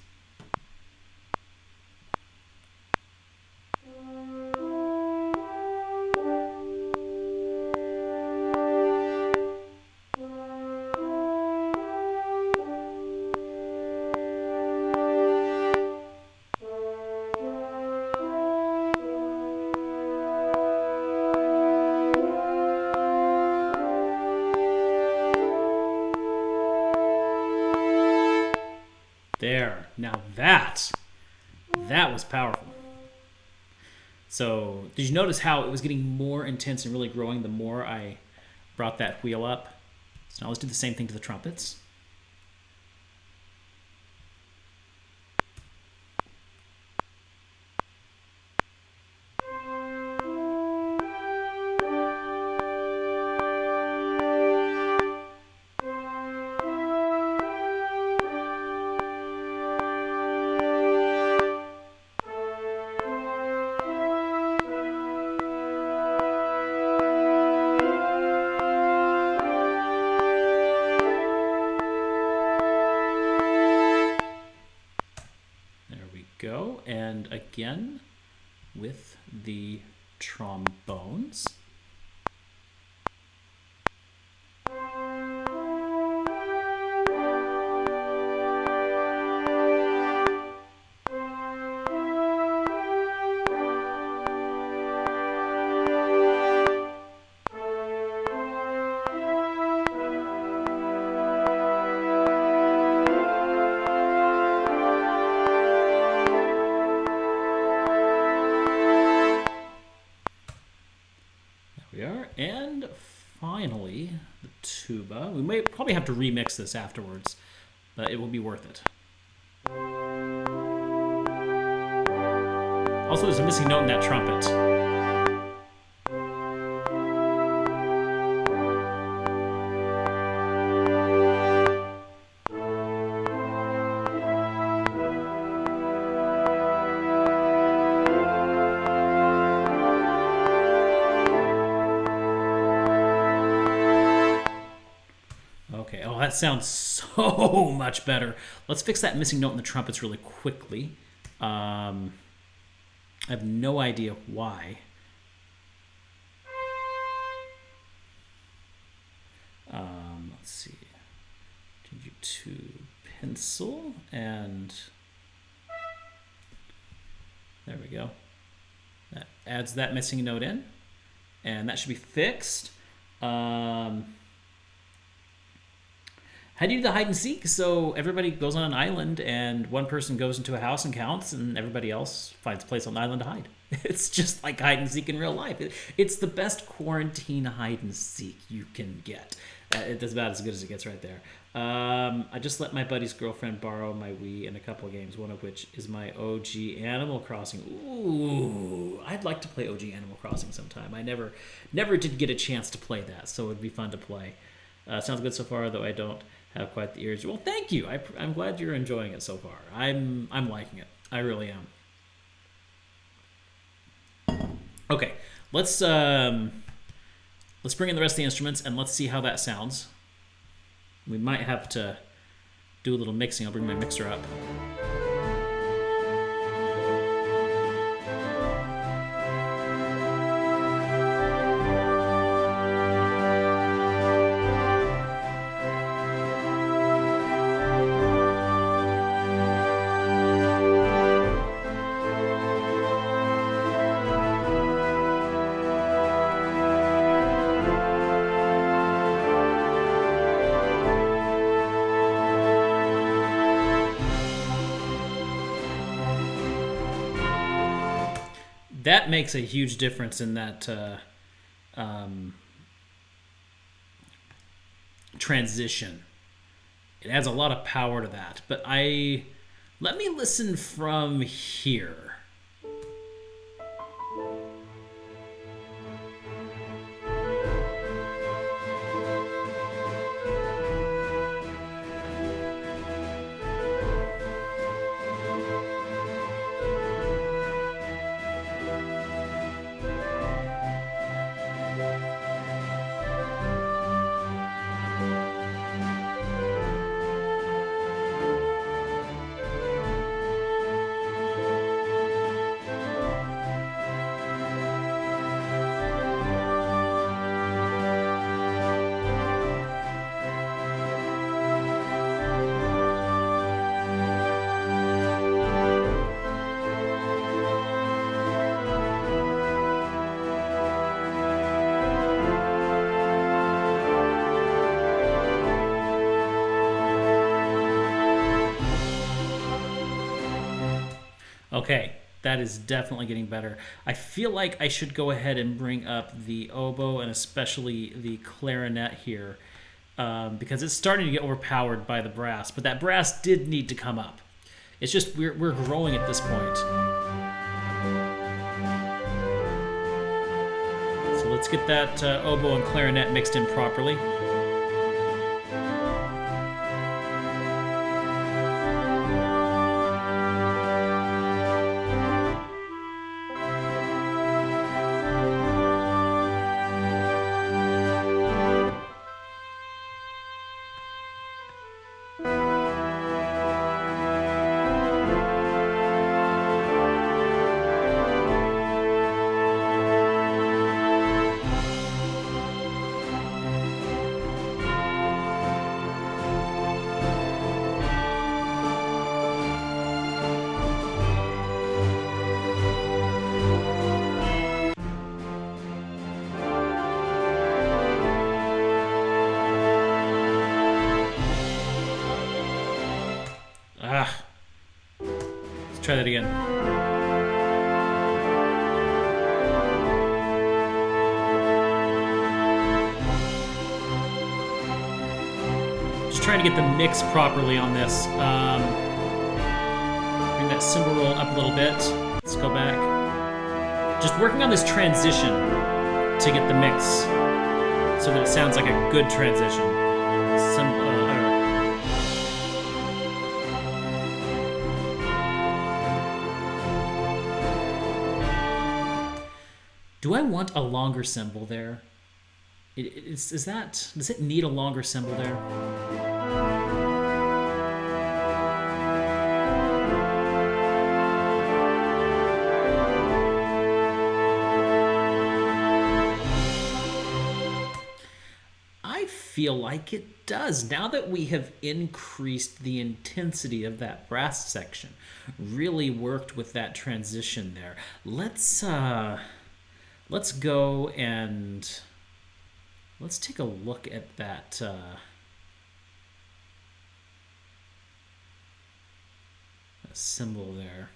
There. Now that was powerful. So did you notice how it was getting more intense and really growing the more I brought that wheel up? So now let's do the same thing to the trumpets. Go, and again with the trombones. And finally, the tuba. We may probably have to remix this afterwards, but it will be worth it. Also, there's a missing note in that trumpet. That sounds so much better. Let's fix that missing note in the trumpets really quickly. I have no idea why. Let's see. Change it to pencil, and there we go. That adds that missing note in, and that should be fixed. How do you do the hide and seek? So everybody goes on an island, and one person goes into a house and counts, and everybody else finds a place on the island to hide. It's just like hide and seek in real life. It's the best quarantine hide and seek you can get. It's about as good as it gets right there. I just let my buddy's girlfriend borrow my Wii in a couple of games, one of which is my OG Animal Crossing. Ooh, I'd like to play OG Animal Crossing sometime. I never did get a chance to play that, so it would be fun to play. Sounds good so far, though I don't have quite the ears. Well, thank you. I'm glad you're enjoying it so far. I'm liking it. I really am. Okay, let's bring in the rest of the instruments and let's see how that sounds. We might have to do a little mixing. I'll bring my mixer up. That makes a huge difference in that transition. It adds a lot of power to that. But let me listen from here. Okay, that is definitely getting better. I feel like I should go ahead and bring up the oboe and especially the clarinet here because it's starting to get overpowered by the brass. But that brass did need to come up. It's just we're growing at this point. So let's get that oboe and clarinet mixed in properly. Let's try that again. Just trying to get the mix properly on this. Bring that cymbal roll up a little bit. Let's go back. Just working on this transition to get the mix so that it sounds like a good transition. Do I want a longer cymbal there? Does it need a longer cymbal there? I feel like it does. Now that we have increased the intensity of that brass section, really worked with that transition there. Let's go and let's take a look at that symbol there.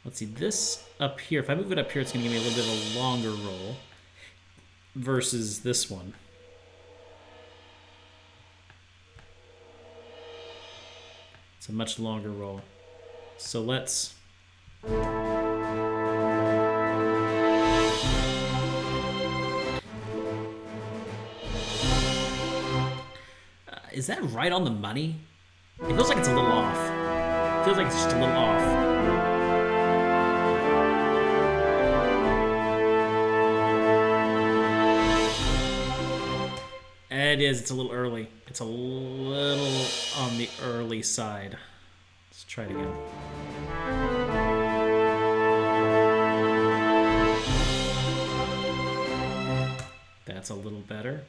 Let's see, this up here, if I move it up here, it's going to give me a little bit of a longer roll versus this one. It's a much longer roll. So let's... Is that right on the money? It feels like it's a little off. It feels like it's just a little off. It is. It's a little early. It's a little on the early side. Let's try it again. That's a little better.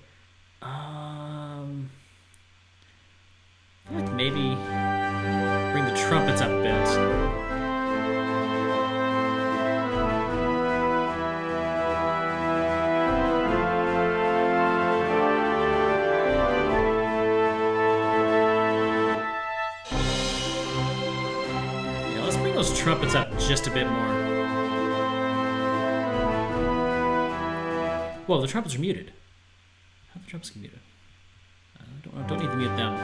I feel like maybe bring the trumpets up a bit. Yeah, let's bring those trumpets up just a bit more. Well, the trumpets are muted. How are the trumpets muted? Don't need to mute them.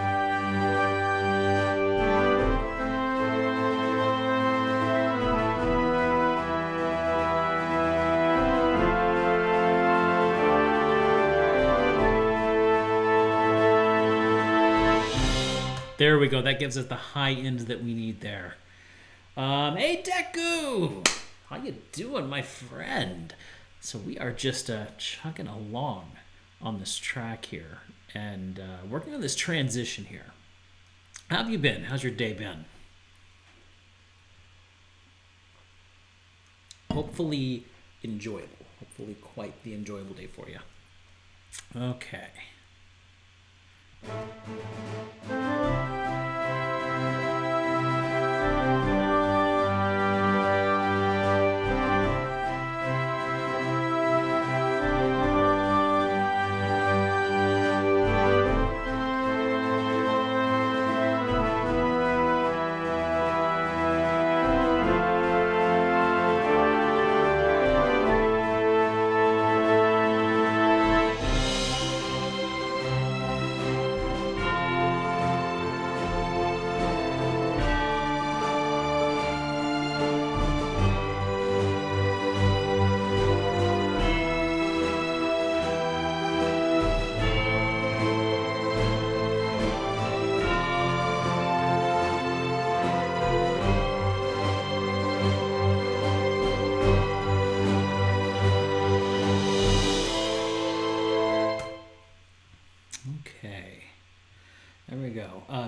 There we go. That gives us the high end that we need there. Hey, Deku! How you doing, my friend? So we are just chugging along on this track here and working on this transition here. How have you been? How's your day been? Hopefully enjoyable. Hopefully quite the enjoyable day for you. Okay.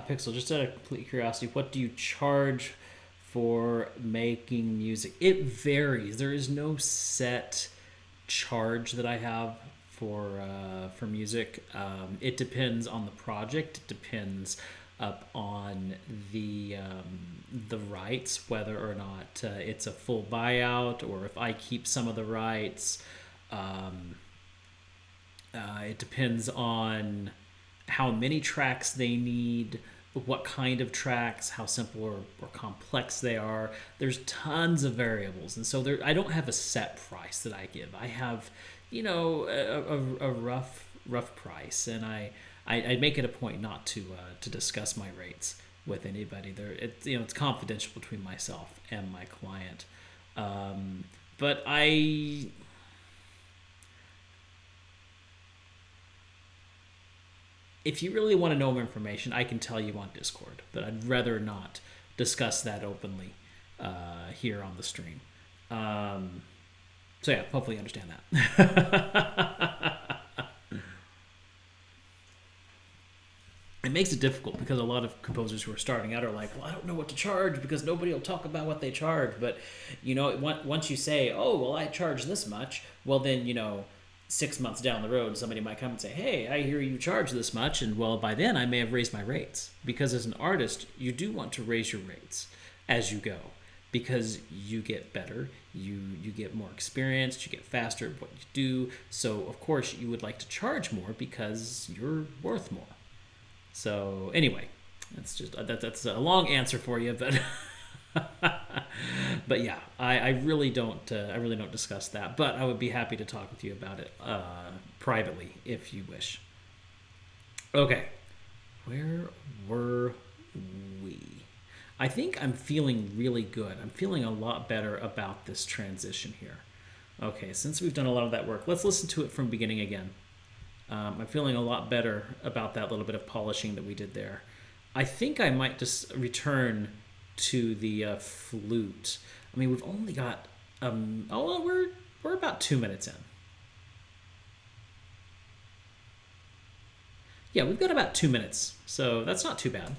Pixel, just out of complete curiosity, what do you charge for making music? It varies. There is no set charge that I have for music. It depends on the project. It depends on the rights, whether or not it's a full buyout or if I keep some of the rights. It depends on how many tracks they need, what kind of tracks, how simple or complex they are. There's tons of variables, and so I don't have a set price that I give. I have, a rough price, and I make it a point not to discuss my rates with anybody. It's confidential between myself and my client. But if you really want to know more information, I can tell you on Discord, but I'd rather not discuss that openly here on the stream. So yeah, hopefully you understand that. It makes it difficult because a lot of composers who are starting out are like, well, I don't know what to charge because nobody will talk about what they charge. But, once you say, oh, well, I charge this much, well, then, 6 months down the road, somebody might come and say, hey, I hear you charge this much. And well, by then I may have raised my rates, because as an artist, you do want to raise your rates as you go, because you get better, you get more experienced, you get faster at what you do. So of course you would like to charge more because you're worth more. So anyway, that's a long answer for you, but but yeah, I really don't discuss that, but I would be happy to talk with you about it privately if you wish. Okay, where were we? I think I'm feeling really good. I'm feeling a lot better about this transition here. Okay, since we've done a lot of that work, let's listen to it from beginning again. I'm feeling a lot better about that little bit of polishing that we did there. I think I might just return to the flute. I mean, we've only got we're about 2 minutes in. Yeah, we've got about 2 minutes, so that's not too bad.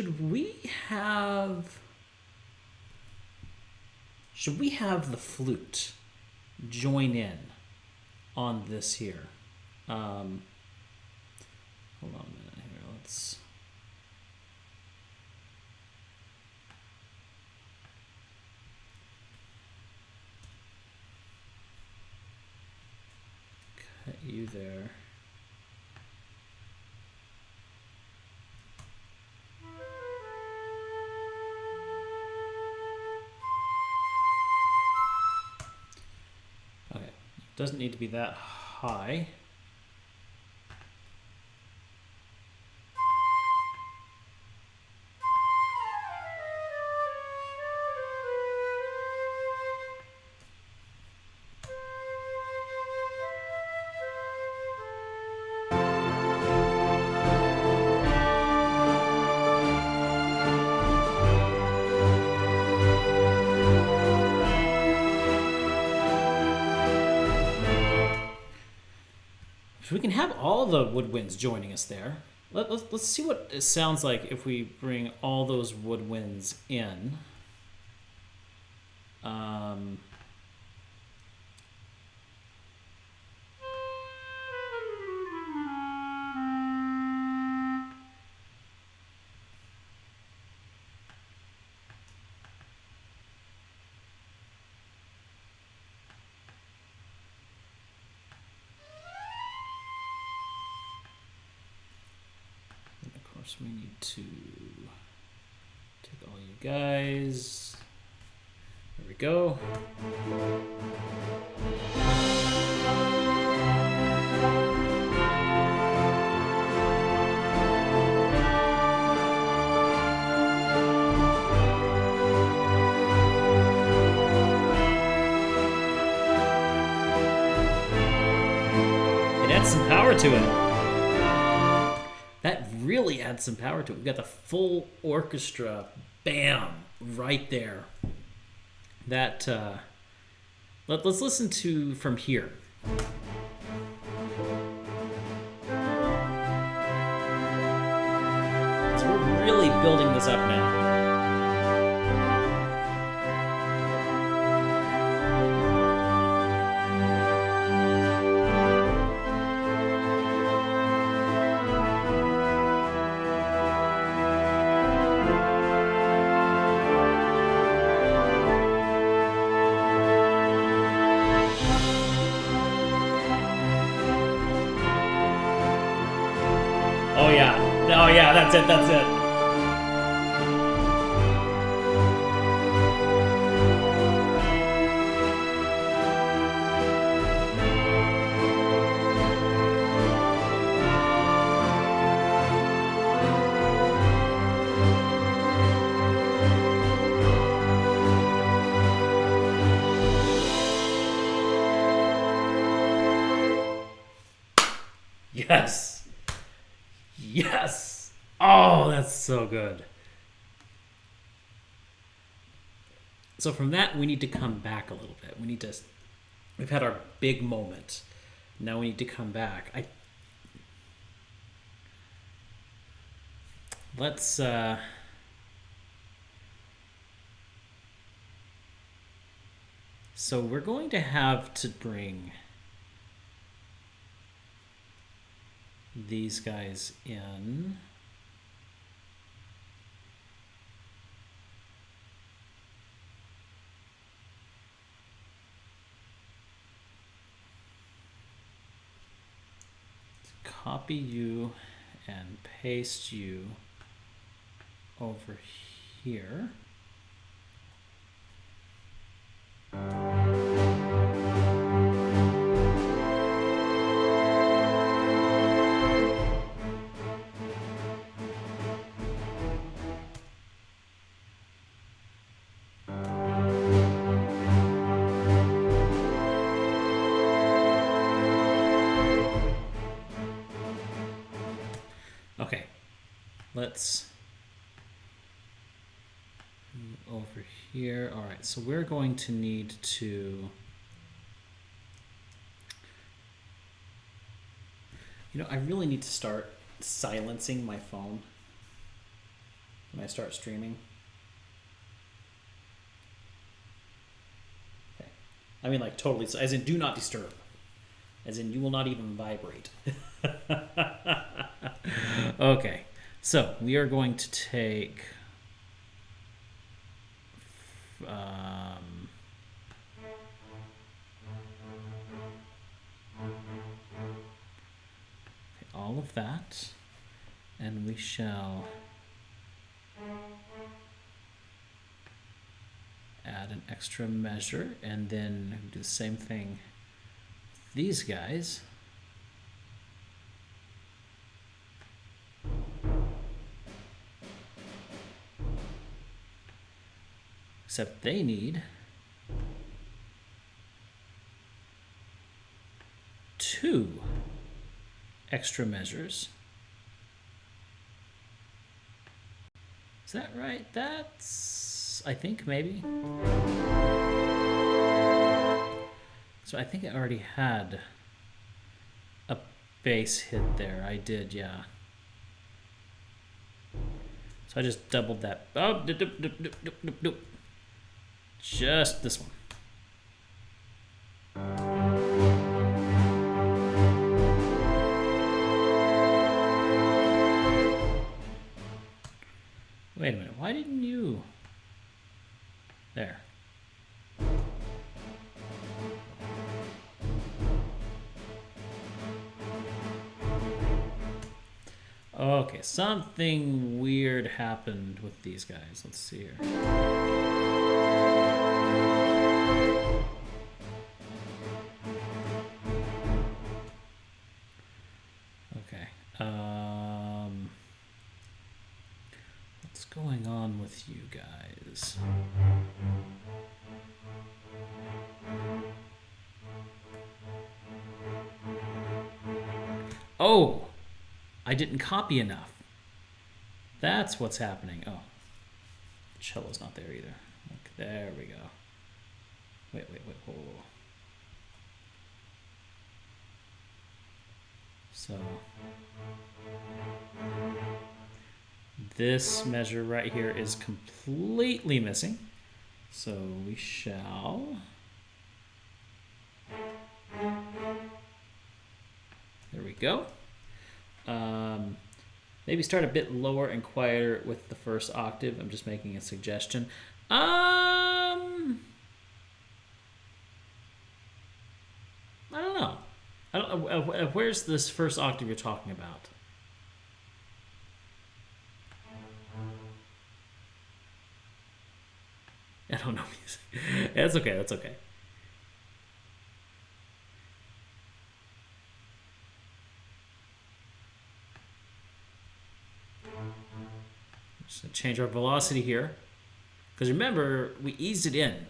Should we have the flute join in on this here? Hold on a minute here. Let's. Cut you there. Okay, doesn't need to be that high. So we can have all the woodwinds joining us there. Let's see what it sounds like if we bring all those woodwinds in. We need to take all you guys. There we go. It adds some power to it. That really adds some power to it. We've got the full orchestra, bam, right there. That let's listen to from here. So we're really building this up now. Oh yeah, that's it. Yes. Yes. Oh, that's so good. So from that, we need to come back a little bit. We've had our big moment. Now we need to come back. So we're going to have to bring these guys in. Copy you and paste you over here. Okay, let's over here. All right, so we're going to need to, I really need to start silencing my phone. when I start streaming. Okay. I mean, like, totally, as in do not disturb. As in, you will not even vibrate. Okay, so we are going to take... all of that, and we shall add an extra measure, and then do the same thing with these guys. Except they need 2 extra measures. Is that right? That's, I think, maybe. So I think I already had a bass hit there. I did, yeah. So I just doubled that. Oh, just this one. Wait a minute, why didn't you? There. Okay, something weird happened with these guys. Let's see here. Okay. What's going on with you guys? Oh! I didn't copy enough. That's what's happening. Oh. The cello's not there either. Okay, there we go. Wait. Whoa. So this measure right here is completely missing. So we shall... There we go. Maybe start a bit lower and quieter with the first octave. I'm just making a suggestion. I don't know. Where's this first octave you're talking about? I don't know music. That's okay. That's okay. So change our velocity here, because remember we eased it in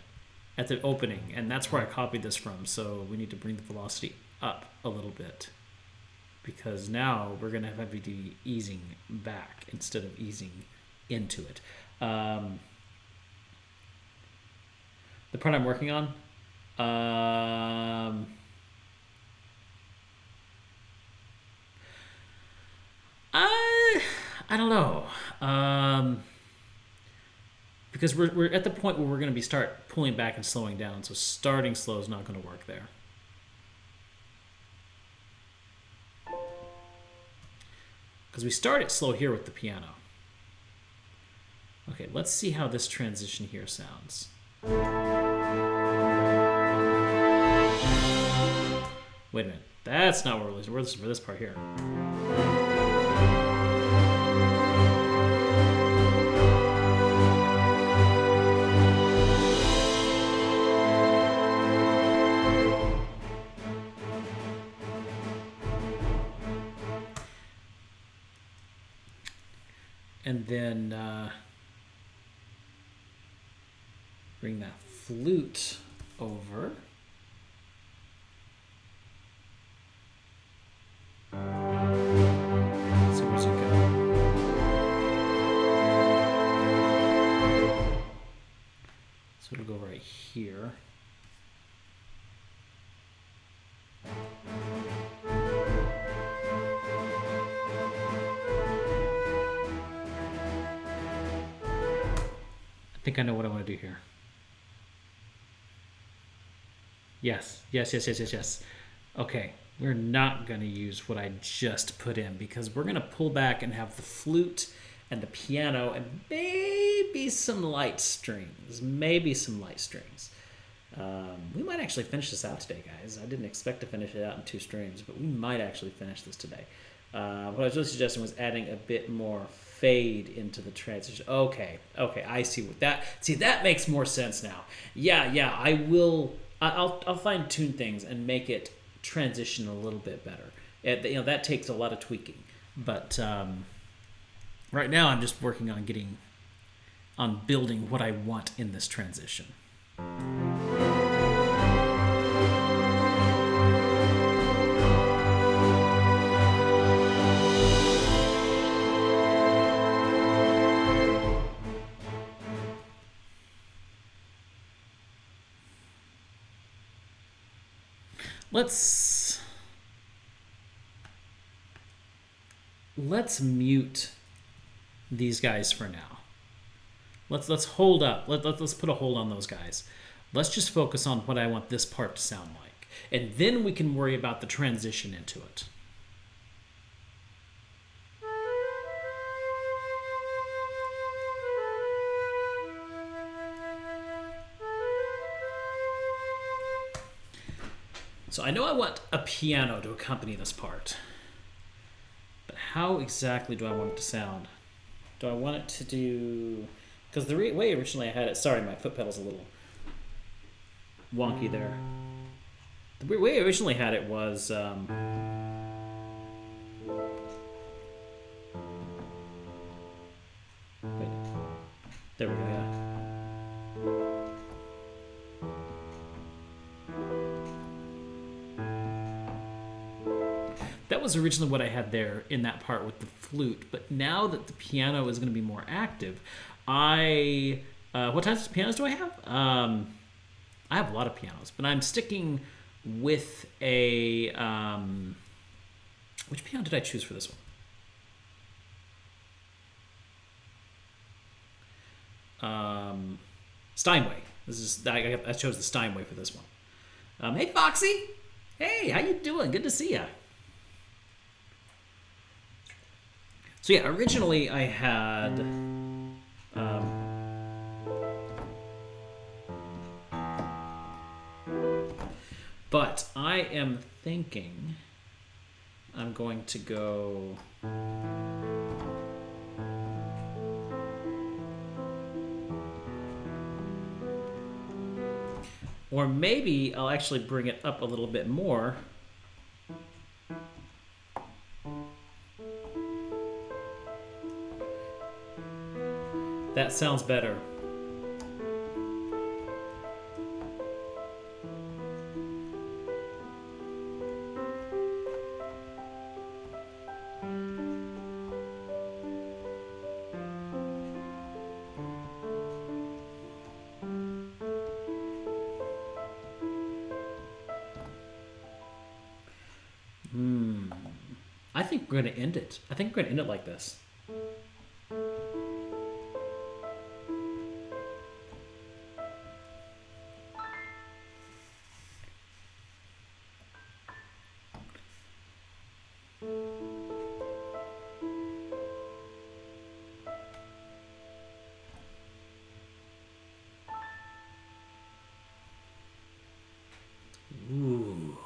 at the opening, and that's where I copied this from. So we need to bring the velocity up a little bit, because now we're going to have to be easing back instead of easing into it. The part I'm working on, I don't know, because we're at the point where we're going to be start pulling back and slowing down. So starting slow is not going to work there. Because we start it slow here with the piano. Okay, let's see how this transition here sounds. Wait a minute, that's not where we're listening. We're listening for this part here. And then bring that flute over. So where's it go? So it'll go right here. think I know what I want to do here. Yes, yes, yes, yes, yes, yes. Okay, we're not going to use what I just put in because we're going to pull back and have the flute and the piano and maybe some light strings. Maybe some light strings. We might actually finish this out today, guys. I didn't expect to finish it out in 2 streams, but we might actually finish this today. What I was really suggesting was adding a bit more fade into the transition. Okay, I see what that. See, that makes more sense now. Yeah, I will. I'll fine tune things and make it transition a little bit better. That takes a lot of tweaking, but right now I'm just working on building what I want in this transition. Let's mute these guys for now. Let's hold up. Let's put a hold on those guys. Let's just focus on what I want this part to sound like, and then we can worry about the transition into it. So I know I want a piano to accompany this part. But how exactly do I want it to sound? Do I want it to do... Because the way originally I had it... Sorry, my foot pedal's a little wonky there. The way I originally had it was... Wait, there we go, yeah. That was originally what I had there in that part with the flute, but now that the piano is going to be more active, what types of pianos do I have? I have a lot of pianos, but I'm sticking with a... which piano did I choose for this one? Steinway. I chose the Steinway for this one. Hey, Foxy! Hey, how you doing? Good to see ya. So yeah, originally I had but I am thinking I'm going to go or maybe I'll actually bring it up a little bit more. That sounds better. I think we're going to end it. I think we're going to end it like this. Ooh.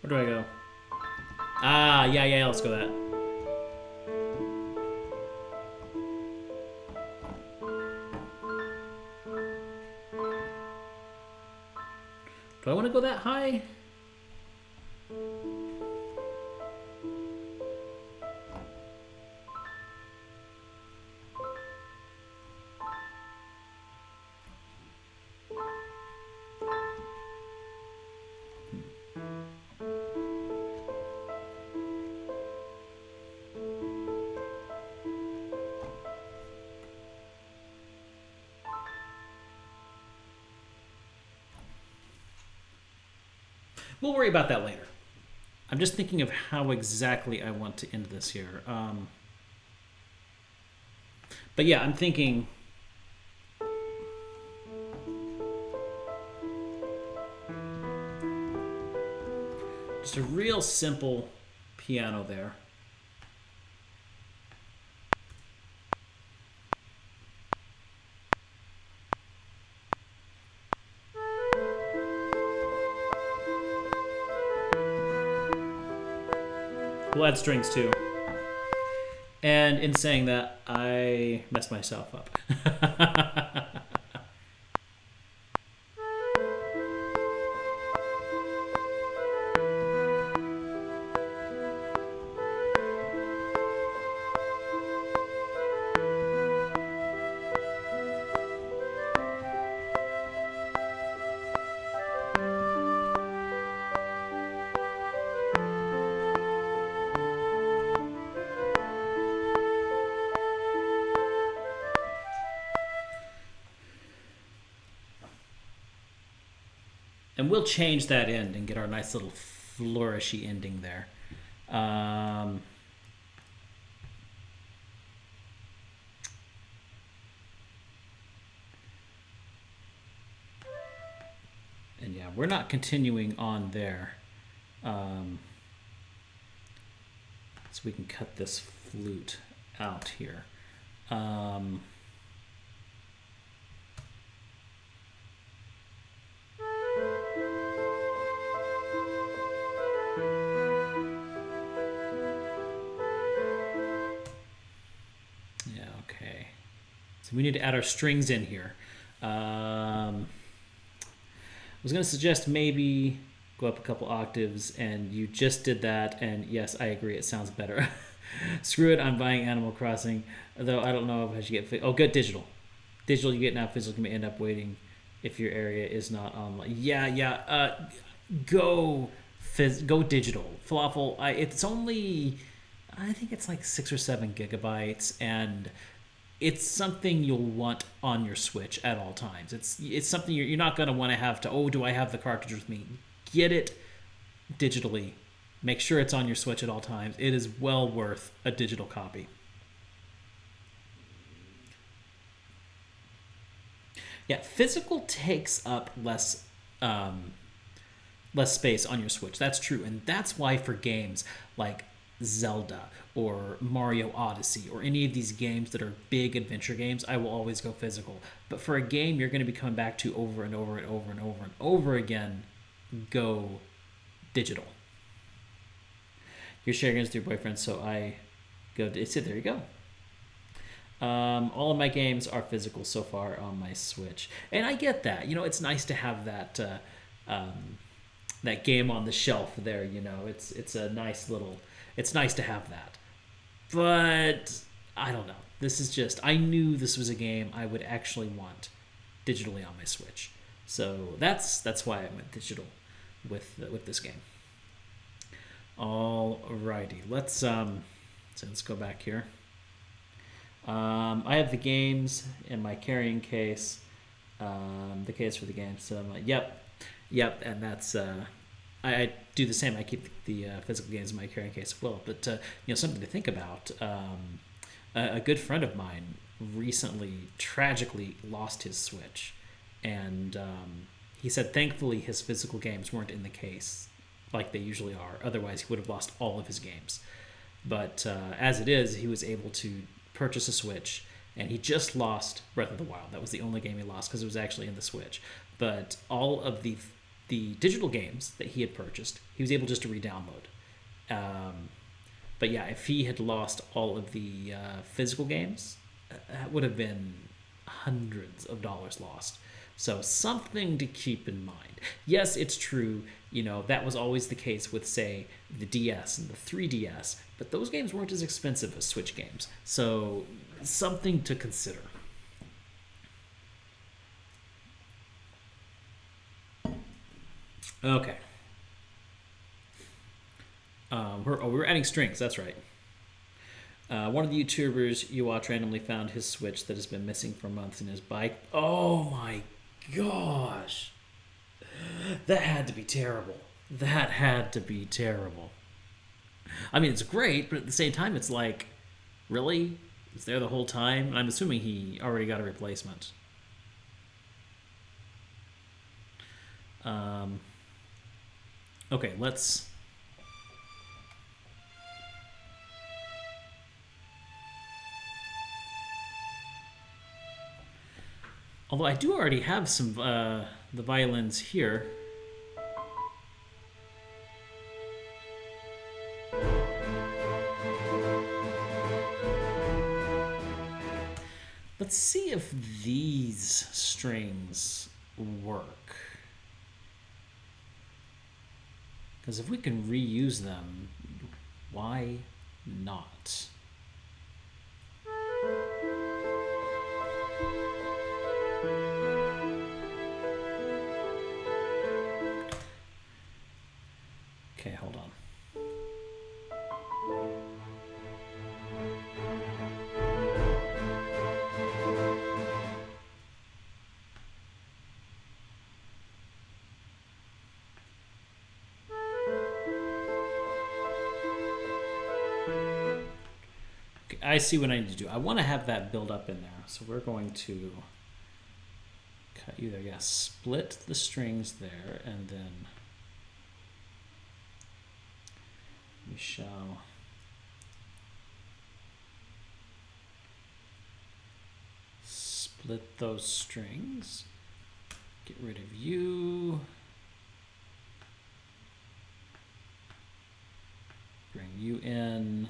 Where do I go? Ah, yeah, let's go that. Do I want to go that high? We'll worry about that later. I'm just thinking of how exactly I want to end this here. But yeah, I'm thinking. Just a real simple piano there. We'll add strings too. And in saying that, I messed myself up. And we'll change that end and get our nice little flourishy ending there. And yeah, we're not continuing on there. So we can cut this flute out here. We need to add our strings in here. I was going to suggest maybe go up a couple octaves, and you just did that, and yes, I agree, it sounds better. Screw it, I'm buying Animal Crossing, though I don't know if I should get... Oh, good, digital. Digital you get now, physical you may end up waiting if your area is not online. Go digital. Falafel, it's only... I think it's like 6 or 7 gigabytes, and... it's something you'll want on your Switch at all times. It's something you're not going to want to have to, oh, do I have the cartridge with me? Get it digitally. Make sure it's on your Switch at all times. It is well worth a digital copy. Yeah, physical takes up less space on your Switch. That's true. And that's why for games like Zelda or Mario Odyssey or any of these games that are big adventure games, I will always go physical. But for a game you're going to be coming back to over and over and over and over and over again, go digital. You're sharing it with your boyfriend, so I go to it. There you go. All of my games are physical so far on my Switch, and I get that. It's nice to have that that game on the shelf there. It's a nice little. It's nice to have that. But I don't know. This is just, I knew this was a game I would actually want digitally on my Switch. So that's why I went digital with this game. Alrighty, let's go back here. I have the games in my carrying case, the case for the game. So I'm like, yep, and that's I do the same. I keep the physical games in my carrying case as well. But something to think about. A good friend of mine recently tragically lost his Switch, and he said thankfully his physical games weren't in the case like they usually are. Otherwise, he would have lost all of his games. But as it is, he was able to purchase a Switch, and he just lost Breath of the Wild. That was the only game he lost because it was actually in the Switch. But all of the digital games that he had purchased, he was able just to re-download. But yeah, if he had lost all of the physical games, that would have been hundreds of dollars lost. So something to keep in mind. Yes, it's true, that was always the case with, say, the DS and the 3DS, but those games weren't as expensive as Switch games. So something to consider. Okay. We're adding strings. That's right. One of the YouTubers you watch randomly found his Switch that has been missing for months in his bike. Oh my gosh, that had to be terrible. That had to be terrible. I mean, it's great, but at the same time, it's like, really? He's there the whole time? And I'm assuming he already got a replacement. Um, okay, let's. Although I do already have some the violins here. Let's see if these strings work. Because if we can reuse them, why not? Okay, hold on. I see what I need to do. I want to have that build up in there. So we're going to cut you there. Yeah, split the strings there, and then we shall split those strings. Get rid of you. Bring you in.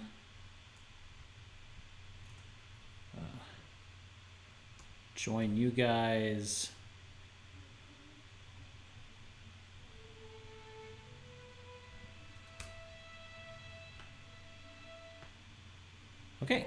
Join you guys. Okay.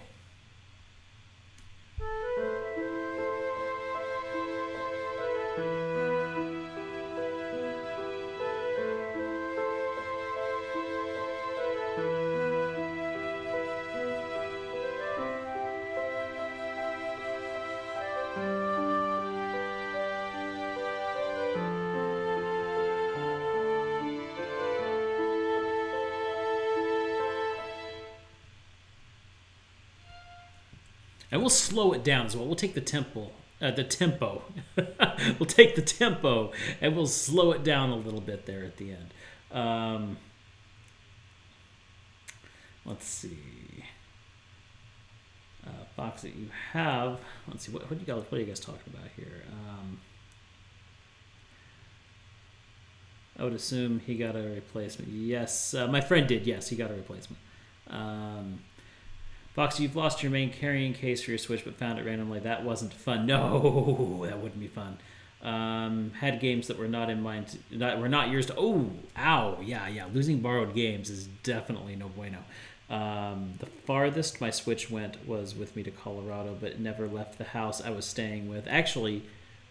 And we'll slow it down as well. We'll take the tempo. We'll take the tempo and we'll slow it down a little bit there at the end. Let's see. Box that you have. Let's see. What are you guys talking about here? I would assume he got a replacement. Yes, my friend did. Yes, he got a replacement. Fox, you've lost your main carrying case for your Switch, but found it randomly. That wasn't fun. No, that wouldn't be fun. Had games that were not in mind, that were not yours to. Oh, ow, yeah. Losing borrowed games is definitely no bueno. The farthest my Switch went was with me to Colorado, but it never left the house I was staying with. Actually,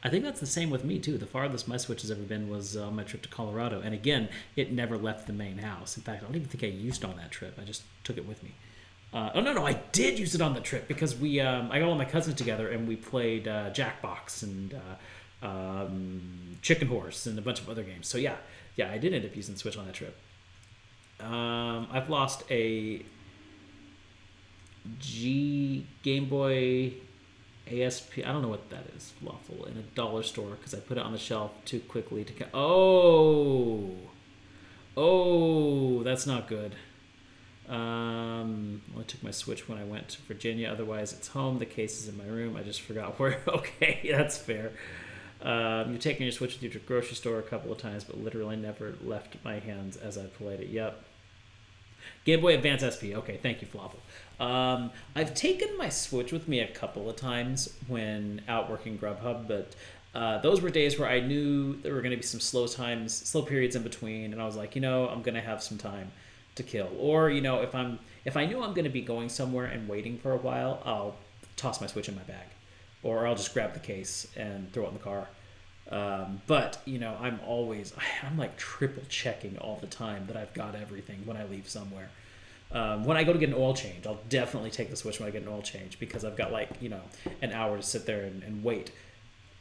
I think that's the same with me too. The farthest my Switch has ever been was on my trip to Colorado, and again, it never left the main house. In fact, I don't even think I used it on that trip. I just took it with me. No, I did use it on the trip because I got all my cousins together and we played Jackbox and Chicken Horse and a bunch of other games. So yeah, I did end up using the Switch on that trip. I've lost a Game Boy ASP. I don't know what that is, Lawful, in a dollar store because I put it on the shelf too quickly to. Oh, that's not good. Well, I took my Switch when I went to Virginia. Otherwise, it's home. The case is in my room. I just forgot where. Okay, that's fair. You've taken your Switch with you to the grocery store a couple of times, but literally never left my hands as I played it. Yep. Game Boy Advance SP. Okay, thank you, Flopple. I've taken my Switch with me a couple of times when out working Grubhub, but those were days where I knew there were going to be some slow periods in between, and I was like, I'm going to have some time to kill. Or if I knew I'm going to be going somewhere and waiting for a while, I'll toss my Switch in my bag, or I'll just grab the case and throw it in the car. But I'm like triple checking all the time that I've got everything when I leave somewhere. When I go to get an oil change, I'll definitely take the Switch when I get an oil change because I've got an hour to sit there and wait,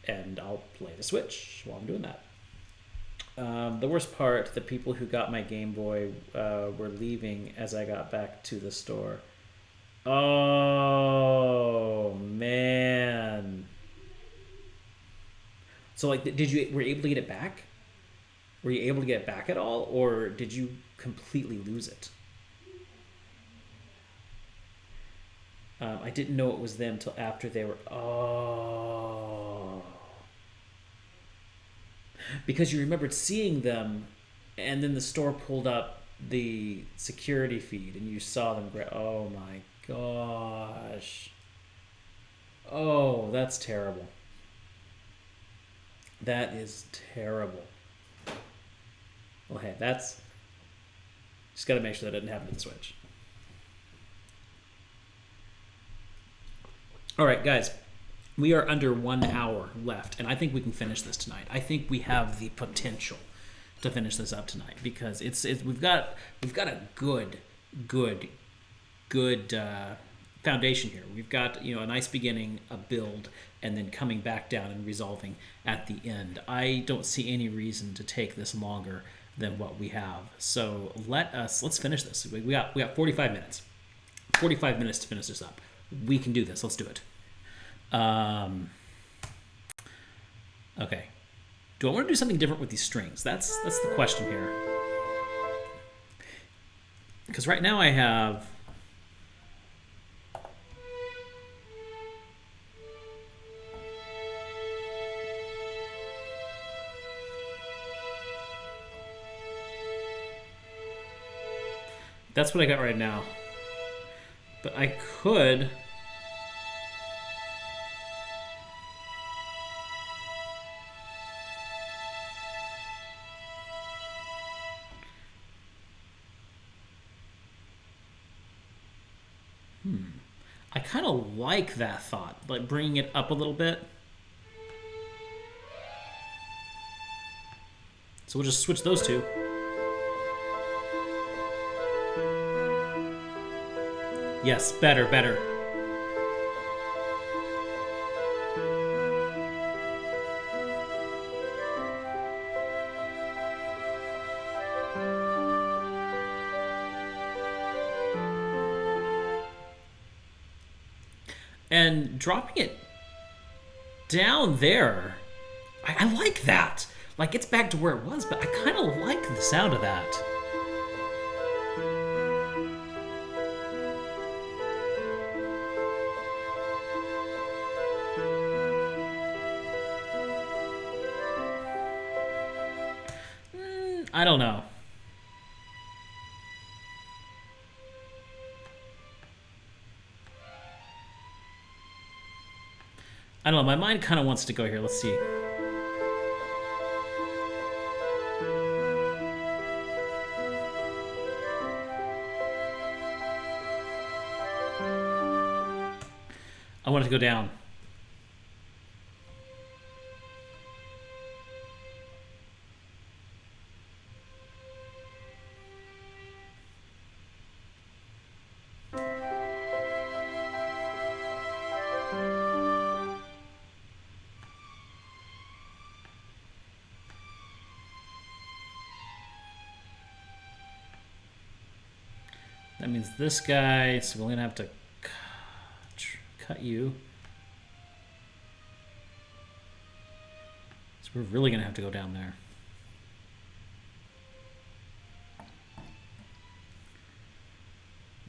and I'll play the Switch while I'm doing that. The worst part, the people who got my Game Boy were leaving as I got back to the store. Oh man! So like, did you were you able to get it back? Were you able to get it back at all, or did you completely lose it? I didn't know it was them till after they were. Oh, because you remembered seeing them, and then the store pulled up the security feed, and you saw them. Oh my gosh! Oh, that's terrible. That is terrible. Well, hey, that's just got to make sure that didn't happen to the Switch. All right, guys, we are under 1 hour left, and I think we can finish this tonight. I think we have the potential to finish this up tonight because it's we've got a good good foundation here. We've got a nice beginning, a build, and then coming back down and resolving at the end. I don't see any reason to take this longer than what we have. So let's finish this. We got 45 minutes. 45 minutes to finish this up. We can do this. Let's do it. Okay. Do I want to do something different with these strings? That's the question here. Because right now I have that's what I got right now. But I could I kind of like that thought, like bringing it up a little bit. So we'll just switch those two. Yes, better. And dropping it down there, I like that. Like, it's back to where it was, but I kind of like the sound of that. I don't know. I don't know. My mind kind of wants to go here. Let's see. I want it to go down. That means this guy, so we're going to have to cut you. So we're really going to have to go down there.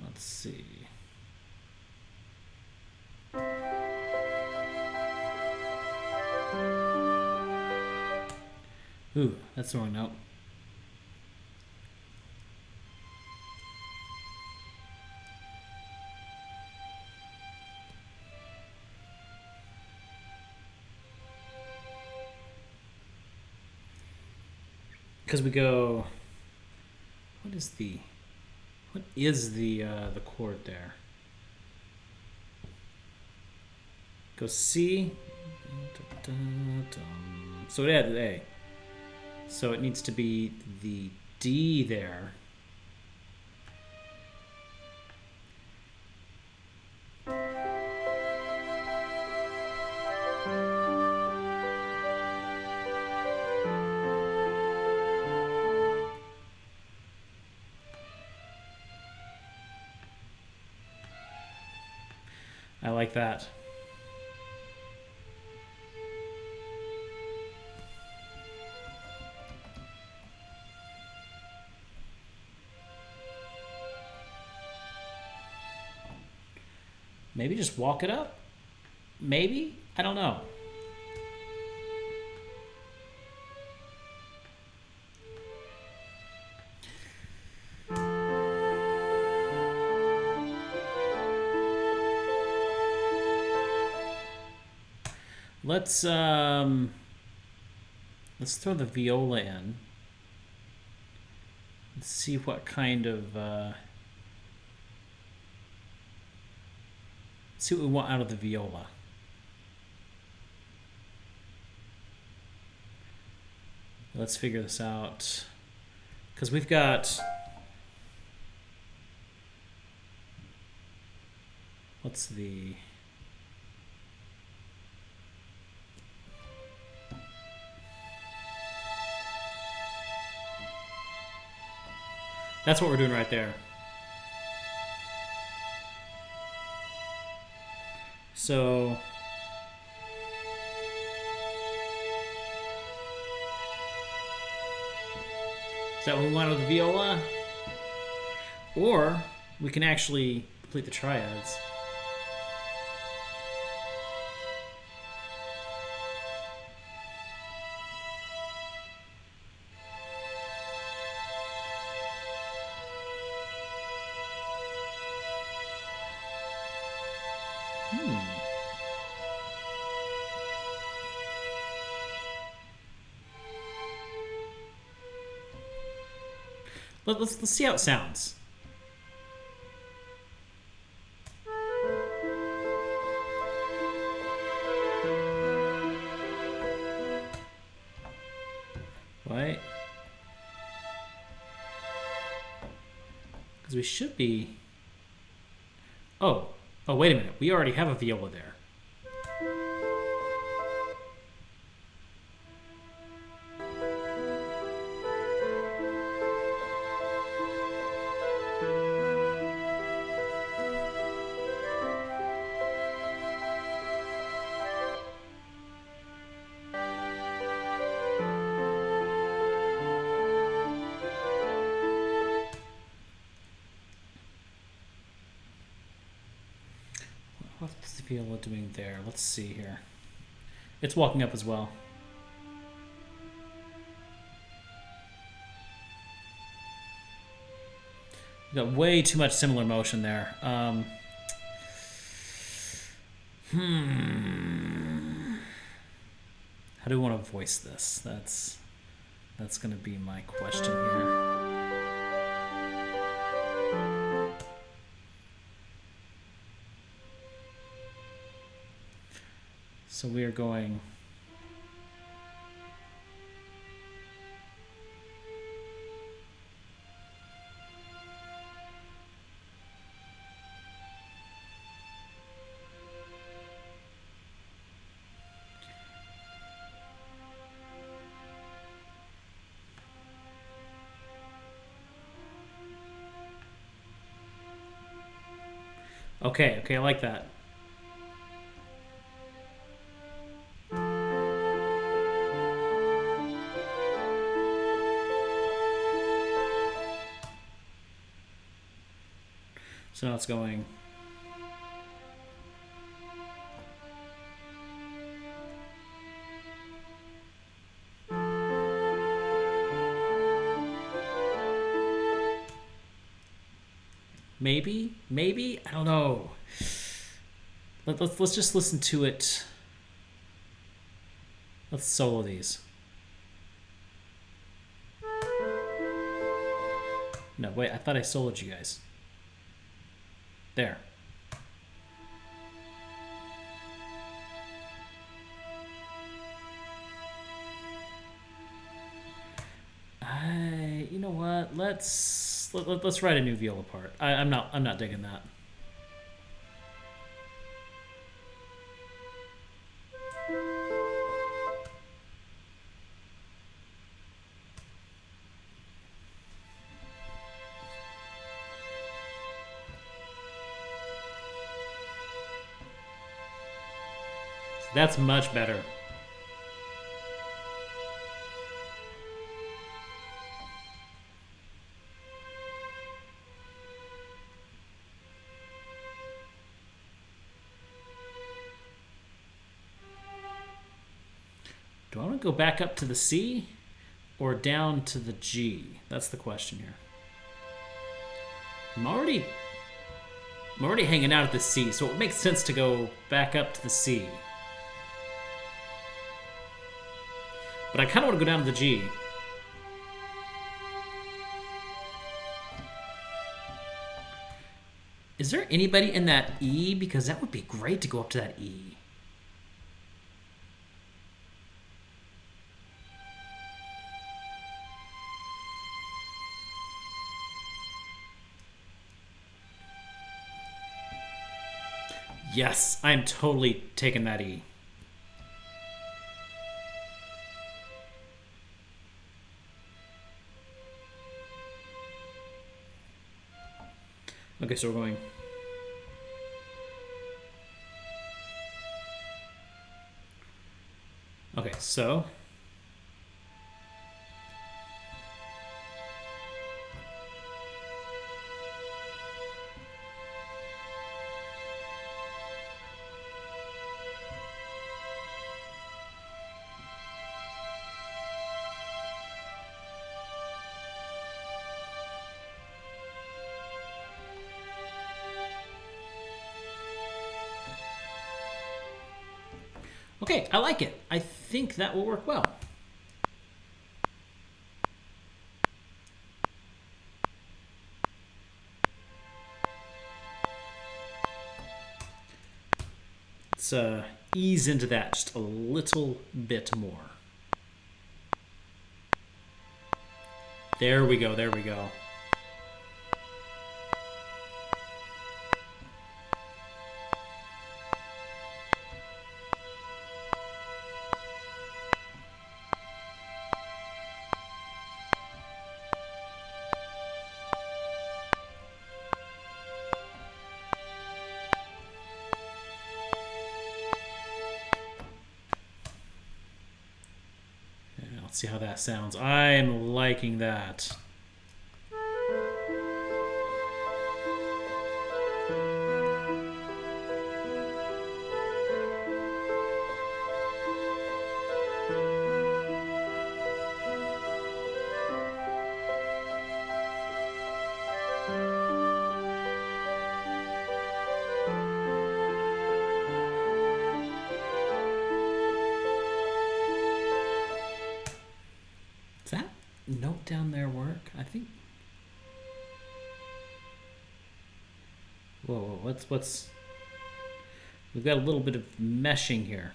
Let's see. Ooh, that's the wrong note. Because we go, what is the chord there? Go C. So it added A. So it needs to be the D there. like that. Maybe just walk it up? Maybe? I don't know. Let's throw the viola in. Let's see what kind of see what we want out of the viola. Let's figure this out. Because we've got... What's the... That's what we're doing right there. So... Is that what we want with the viola? Or we can actually complete the triads. Let's see how it sounds. Right? Because we should be... Oh, wait a minute. We already have a viola there. What's the viola doing there? Let's see here. It's walking up as well. We've got way too much similar motion there. How do we want to voice this? That's going to be my question here. So we are going... Okay, I like that. So now it's going... Maybe? I don't know. Let's just listen to it. Let's solo these. No, wait, I thought I soloed you guys. There. You know what? Let's write a new viola part. I'm not digging that. That's much better. Do I want to go back up to the C or down to the G? That's the question here. I'm already hanging out at the C, so it makes sense to go back up to the C. But I kind of want to go down to the G. Is there anybody in that E? Because that would be great to go up to that E. Yes, I'm totally taking that E. Okay, so we're going... Okay, so... Okay, I like it. I think that will work well. Let's ease into that just a little bit more. There we go, there we go. Let's see how that sounds. I'm liking that. Note down there work? I think. Whoa, what's? We've got a little bit of meshing here.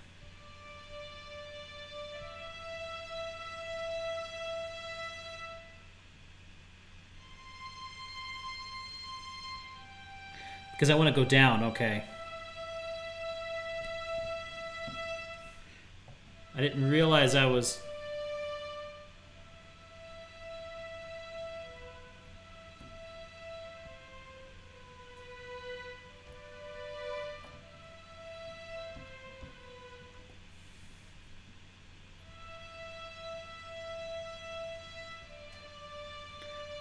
Because I want to go down. Okay. I didn't realize I was.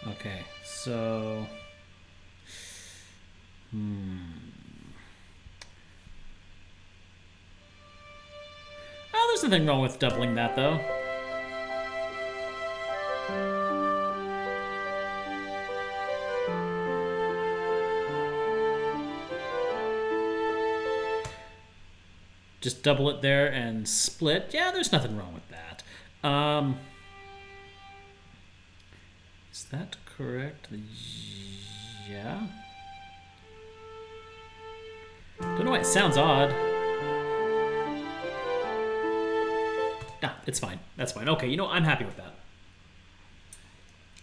Okay, so... Oh, there's nothing wrong with doubling that, though. Just double it there and split. Yeah, there's nothing wrong with that. Is that correct? Yeah. Don't know why it sounds odd. Nah, it's fine. That's fine. Okay, you know, I'm happy with that.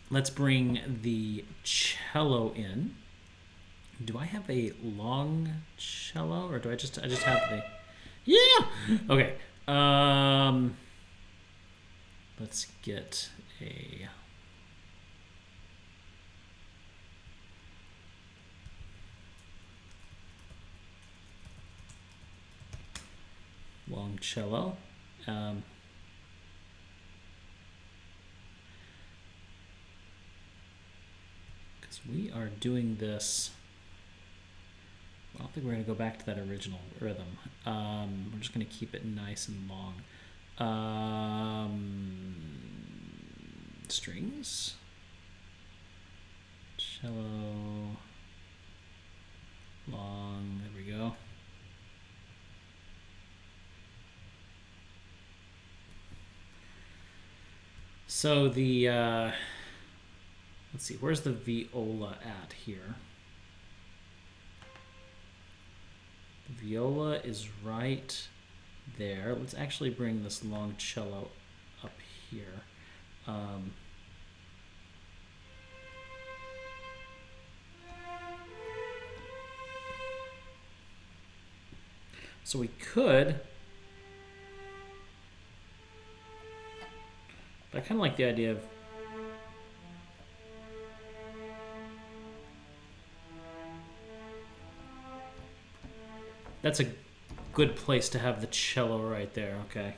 Let's bring the cello in. Do I have a long cello, or do I just have the... Yeah! Okay. Let's get a... long cello. Because we are doing this. I don't think we're going to go back to that original rhythm. We're just going to keep it nice and long. Strings. Cello. Long. There we go. So the, let's see, where's the viola at here? The viola is right there. Let's actually bring this long cello up here. So we could, but I kind of like the idea of that's a good place to have the cello right there. Okay.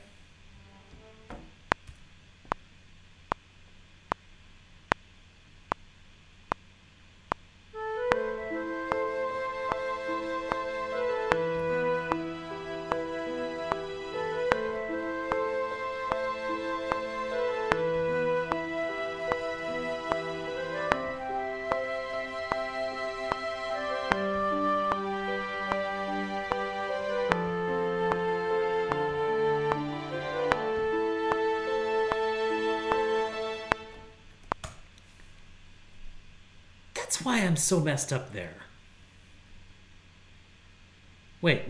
That's why I'm so messed up there. Wait.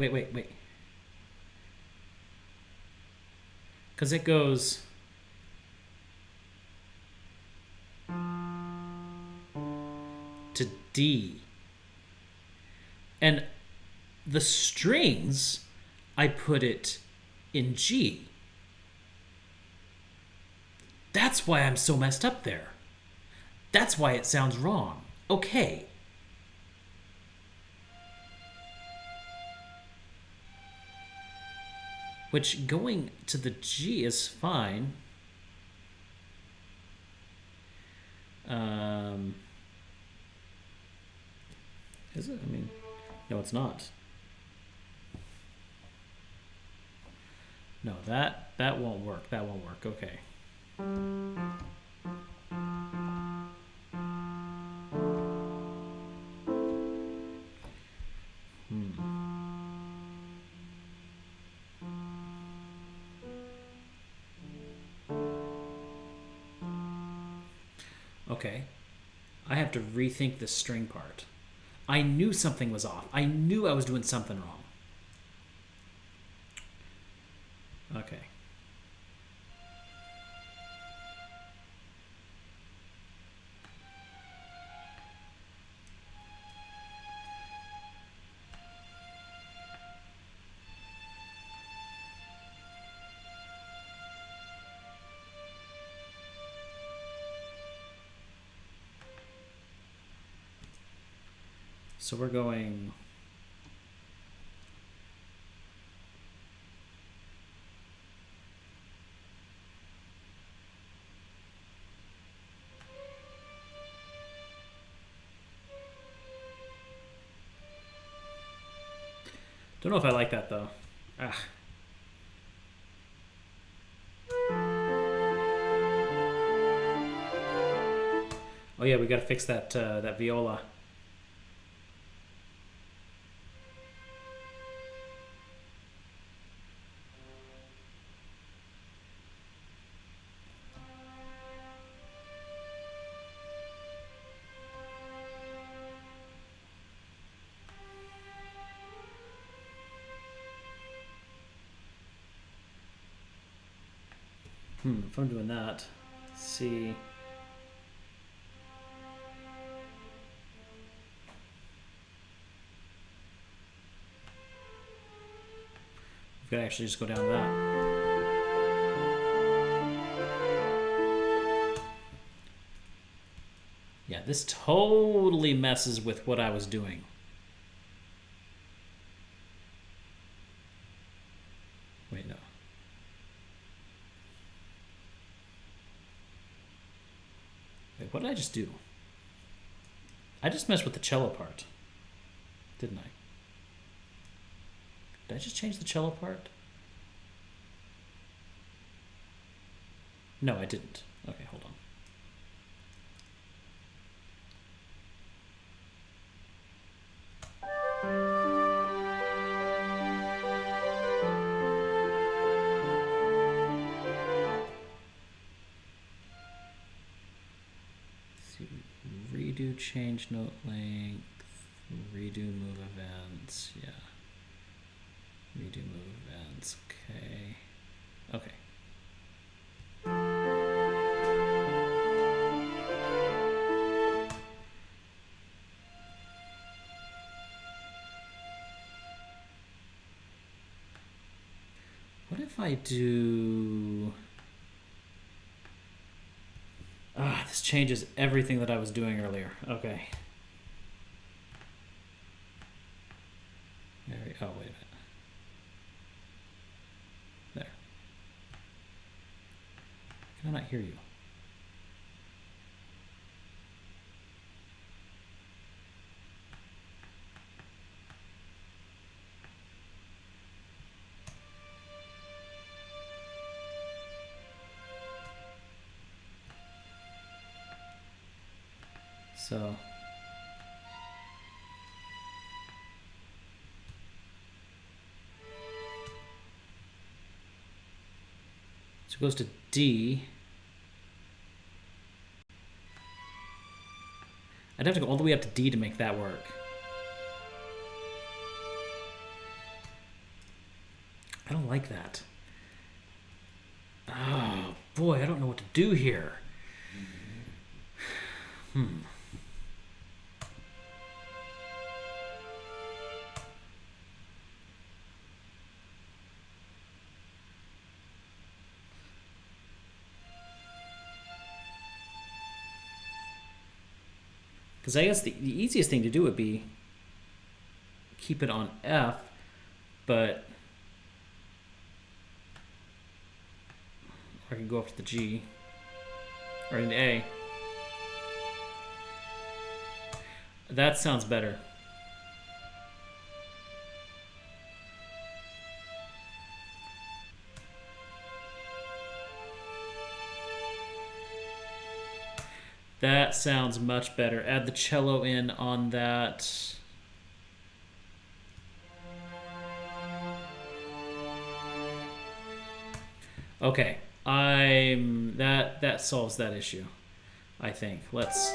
Because it goes to D. And the strings, I put it in G. That's why I'm so messed up there. That's why it sounds wrong. Okay. Which going to the G is fine. Is it? I mean, no, it's not. No, that won't work. That won't work. Okay. Okay. I have to rethink the string part. I knew something was off. I knew I was doing something wrong. Okay. So we're going don't know if I like that though. Oh yeah, we gotta fix that that viola. If I'm doing that, let's see. We could actually just go down to that. Yeah, this totally messes with what I was doing. Wait. Wait, what did I just do? I just messed with the cello part, didn't I? Did I just change the cello part? No, I didn't. Okay, hold on. Redo change note length, redo move events, yeah. Redo move events, okay. Okay. What if I do... this changes everything that I was doing earlier. Okay. Oh, wait a minute. There. Can I not hear you? So it goes to D. I'd have to go all the way up to D to make that work. I don't like that. Oh, boy, I don't know what to do here. Because I guess the easiest thing to do would be keep it on F, but or I can go up to the G or in the A. That sounds better. That sounds much better. Add the cello in on that. Okay, that solves that issue, I think. Let's...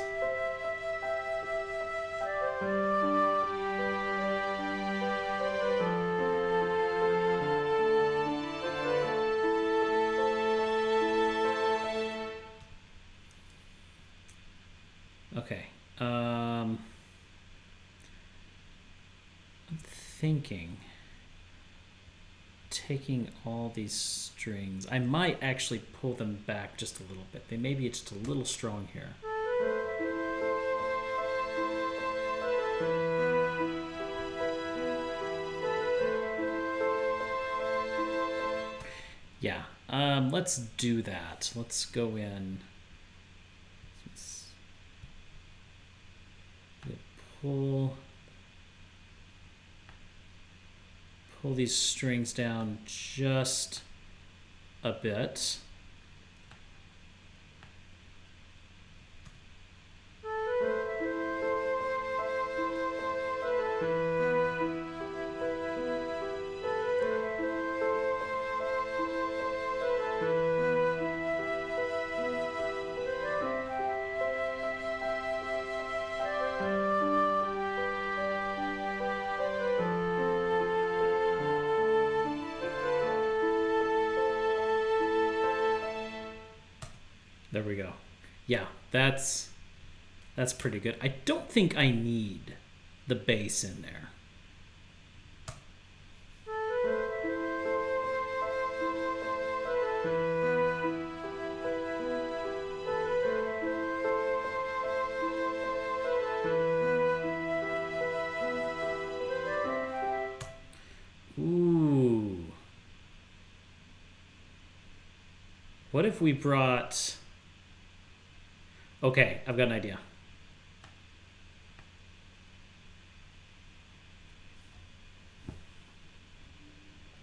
Okay. I'm thinking taking all these strings. I might actually pull them back just a little bit. They may be just a little strong here. Yeah, let's do that. Let's go in. Pull these strings down just a bit. There we go. Yeah, that's pretty good. I don't think I need the bass in there. Ooh. What if we brought... Okay, I've got an idea.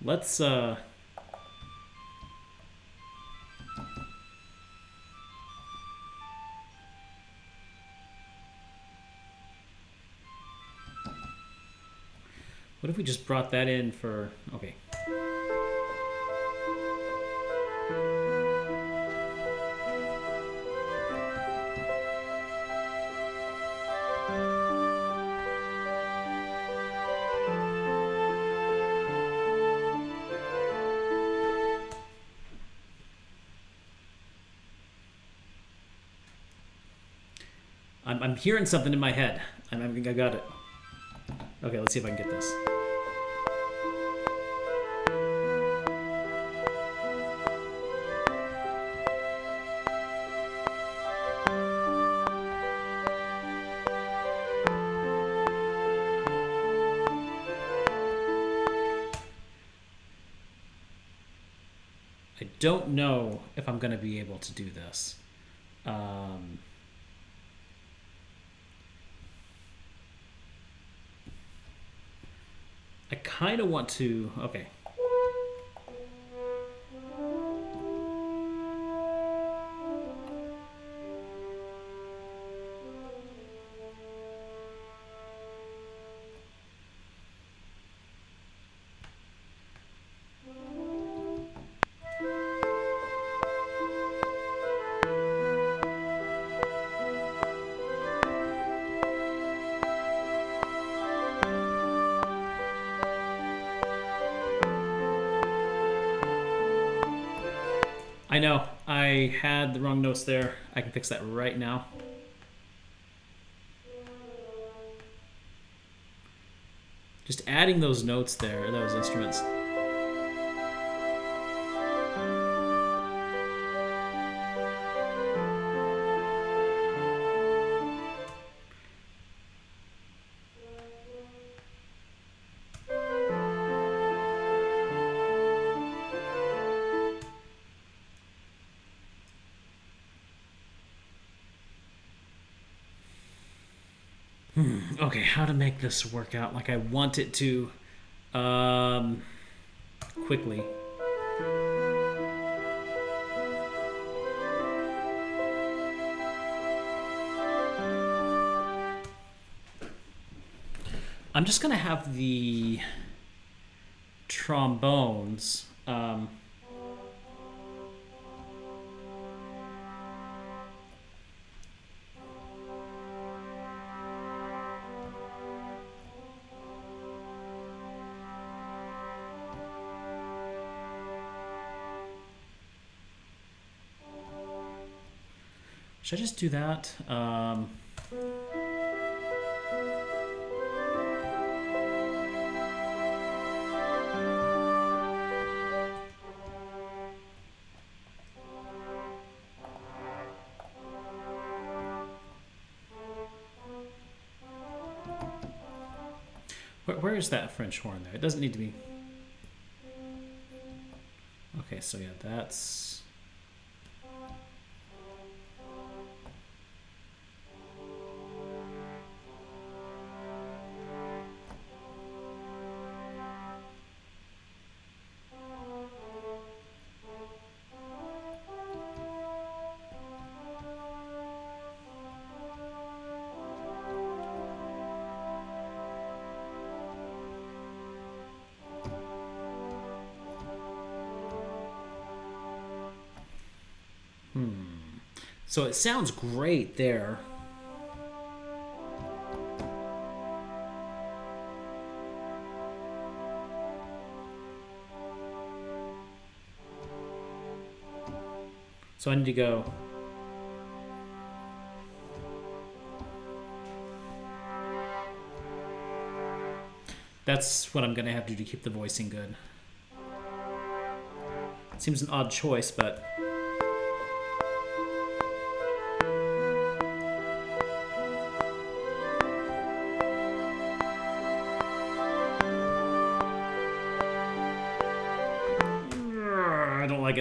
Let's what if we just brought that in for... Okay. I'm hearing something in my head. I think I got it. Okay, let's see if I can get this. I don't know if I'm going to be able to do this. I kind of want to... Okay. I know, I had the wrong notes there. I can fix that right now. Just adding those notes there, those instruments. Okay, how to make this work out like I want it to quickly. I'm just going to have the trombones. Should I just do that? Where is that French horn there? It doesn't need to be... Okay, so yeah, that's... So it sounds great there. So I need to go. That's what I'm going to have to do to keep the voicing good. Seems an odd choice, but...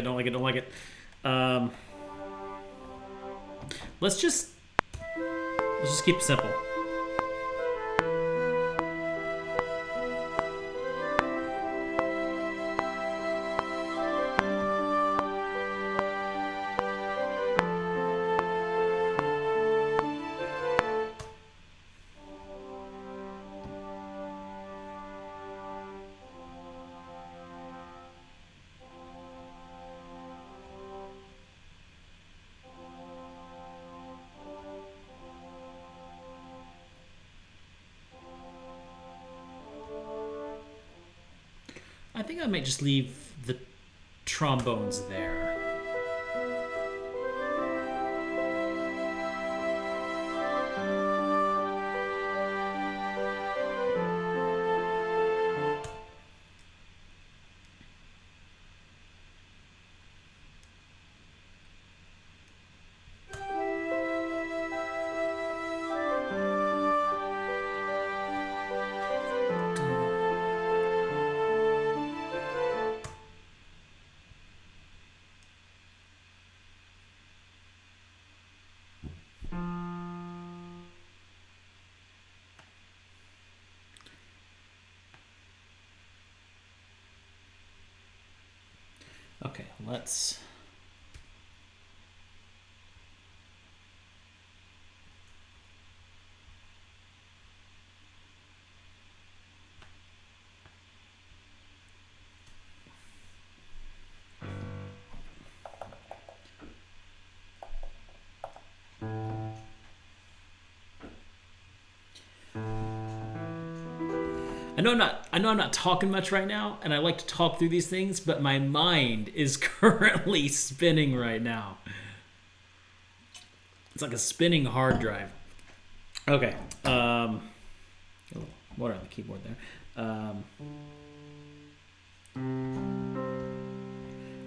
don't like it. Let's just Let's just keep it simple. I think I might just leave the trombones there. Okay, let's... I know I'm not talking much right now, and I like to talk through these things, but my mind is currently spinning right now. It's like a spinning hard drive. Okay. Water on the keyboard there.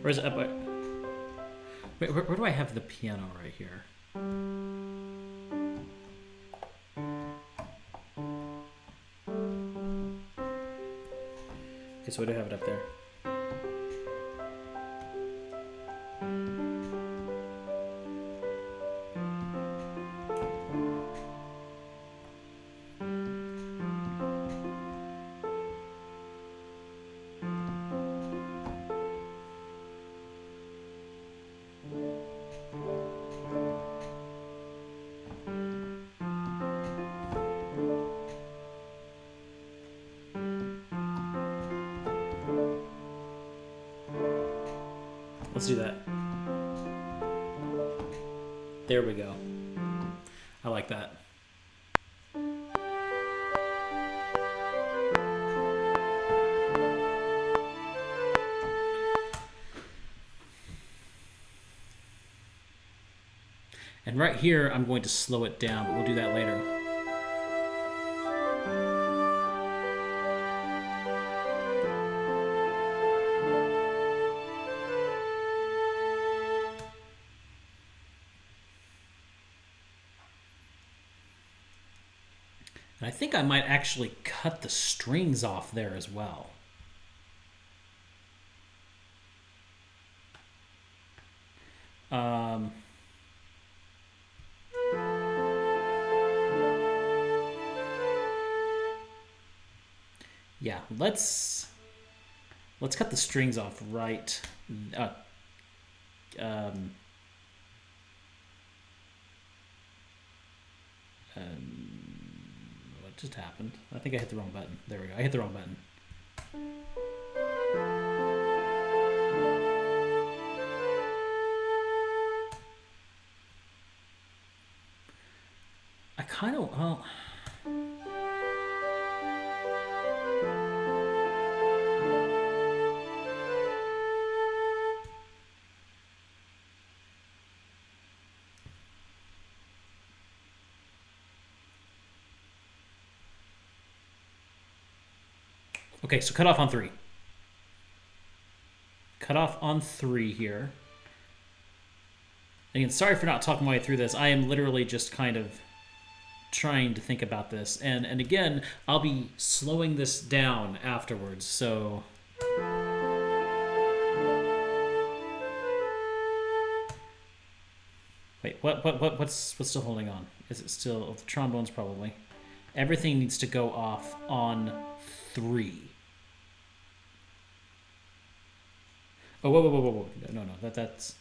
Where's it up? Wait, where do I have the piano right here? Okay, so I do have it up there. Let's do that. There we go. I like that. And right here, I'm going to slow it down, but we'll do that later. And I think I might actually cut the strings off there as well. Yeah, let's cut the strings off right. What just happened? I think I hit the wrong button. There we go. I hit the wrong button. I kind of... well... Okay, so cut off on 3. Cut off on 3 here. Again, sorry for not talking my way through this. I am literally just kind of trying to think about this. And again, I'll be slowing this down afterwards, so... Wait, what's still holding on? Is it still? Oh, the trombones probably. Everything needs to go off on 3. Oh, whoa, whoa, whoa, whoa, whoa. No, no, that's...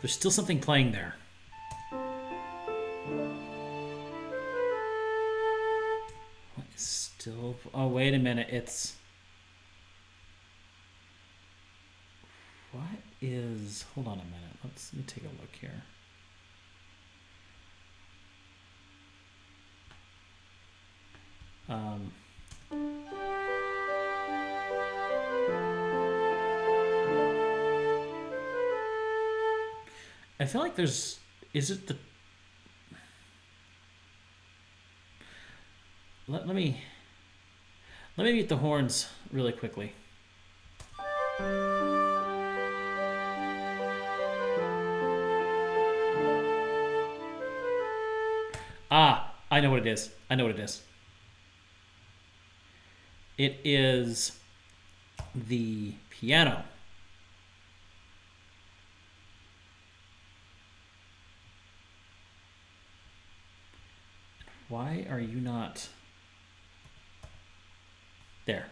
There's still something playing there. What is still... Oh, wait a minute. It's... What is... Hold on a minute. Let me take a look here. I feel like there's... Is it the... Let me mute the horns really quickly. Ah, I know what it is. I know what it is. It is the piano. Why are you not there?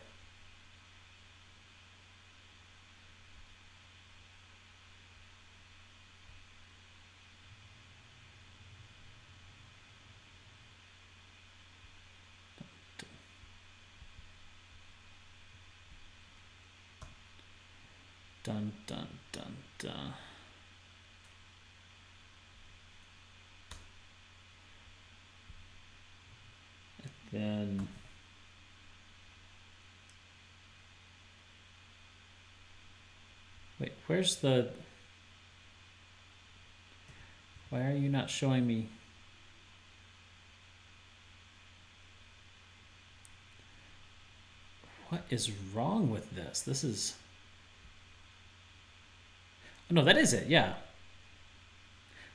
Dun, dun, dun, dun. Then wait, where's the... Why are you not showing me? What is wrong with this? This is... Oh, no, that is it. Yeah.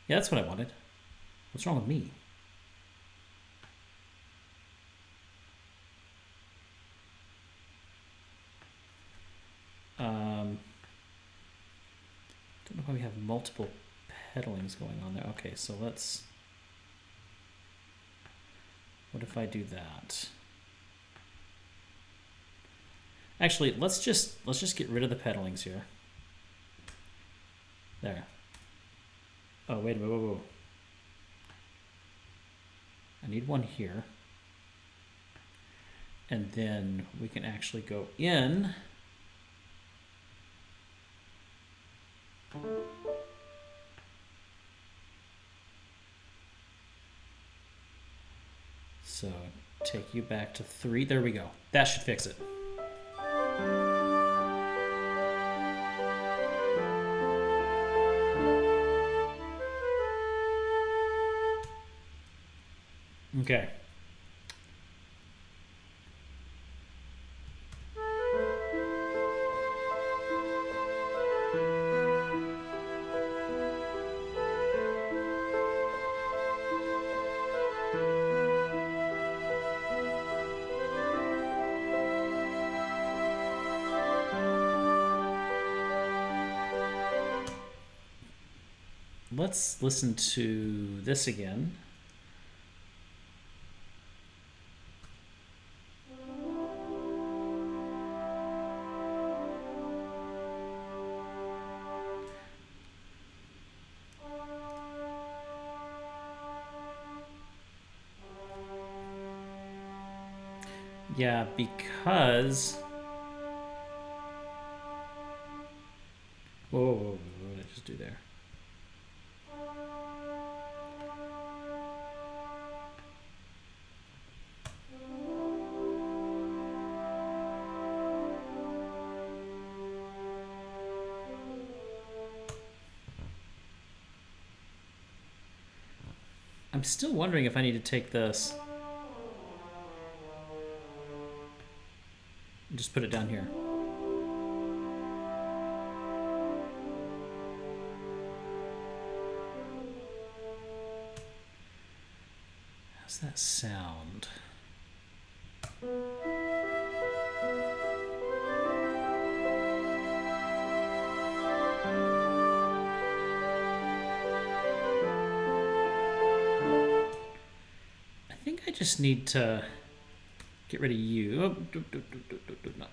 Yeah, that's what I wanted. What's wrong with me? Don't know why we have multiple pedalings going on there. Okay, so let's... What if I do that? Actually, let's just get rid of the pedalings here. There. Oh, wait a minute. Whoa, whoa. I need one here. And then we can actually go in. So take you back to 3. There we go. That should fix it. Okay. Let's listen to this again. Yeah, because... Whoa, whoa, whoa, what did I just do there? I'm still wondering if I need to take this and just put it down here. What's that sound? I think I just need to get rid of you.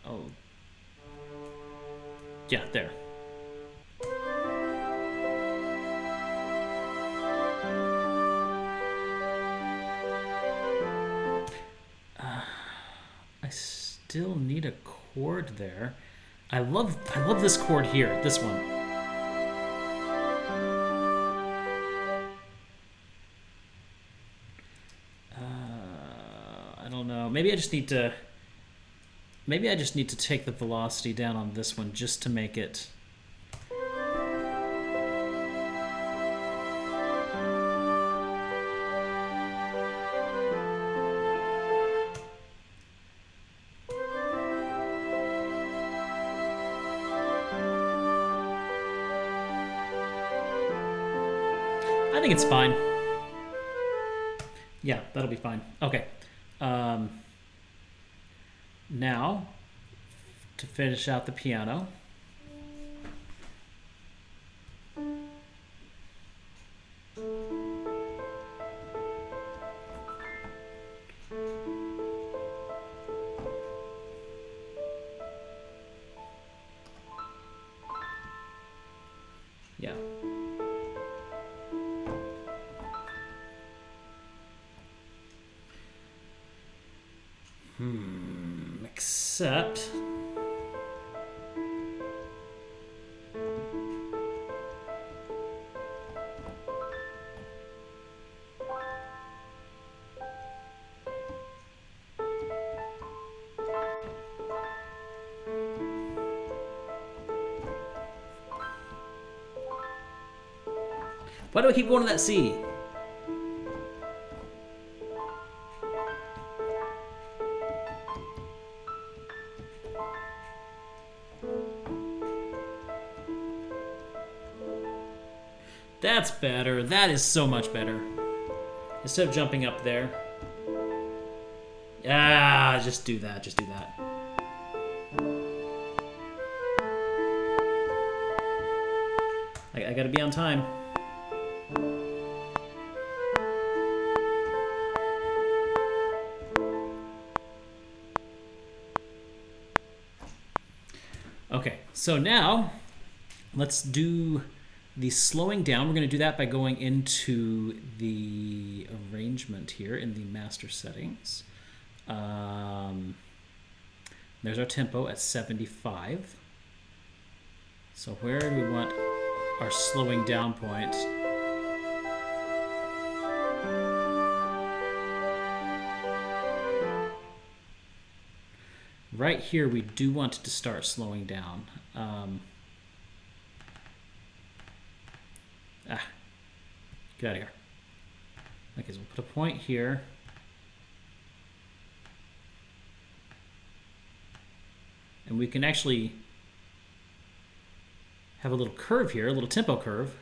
Oh. Yeah, there. I still need a chord there. I love this chord here, this one. I don't know. Maybe I just need to take the velocity down on this one just to make it. I think it's fine. Yeah, that'll be fine. Okay. Now, to finish out the piano. Yeah. Except why do I keep going to that C? That's better. That is so much better. Instead of jumping up there. Ah, just do that. Just do that. I gotta be on time. Okay, so now let's do the slowing down. We're going to do that by going into the arrangement here in the master settings. There's our tempo at 75. So where do we want our slowing down point? Right here, we do want to start slowing down. Get out of here. Okay, so we'll put a point here. And we can actually have a little curve here, a little tempo curve.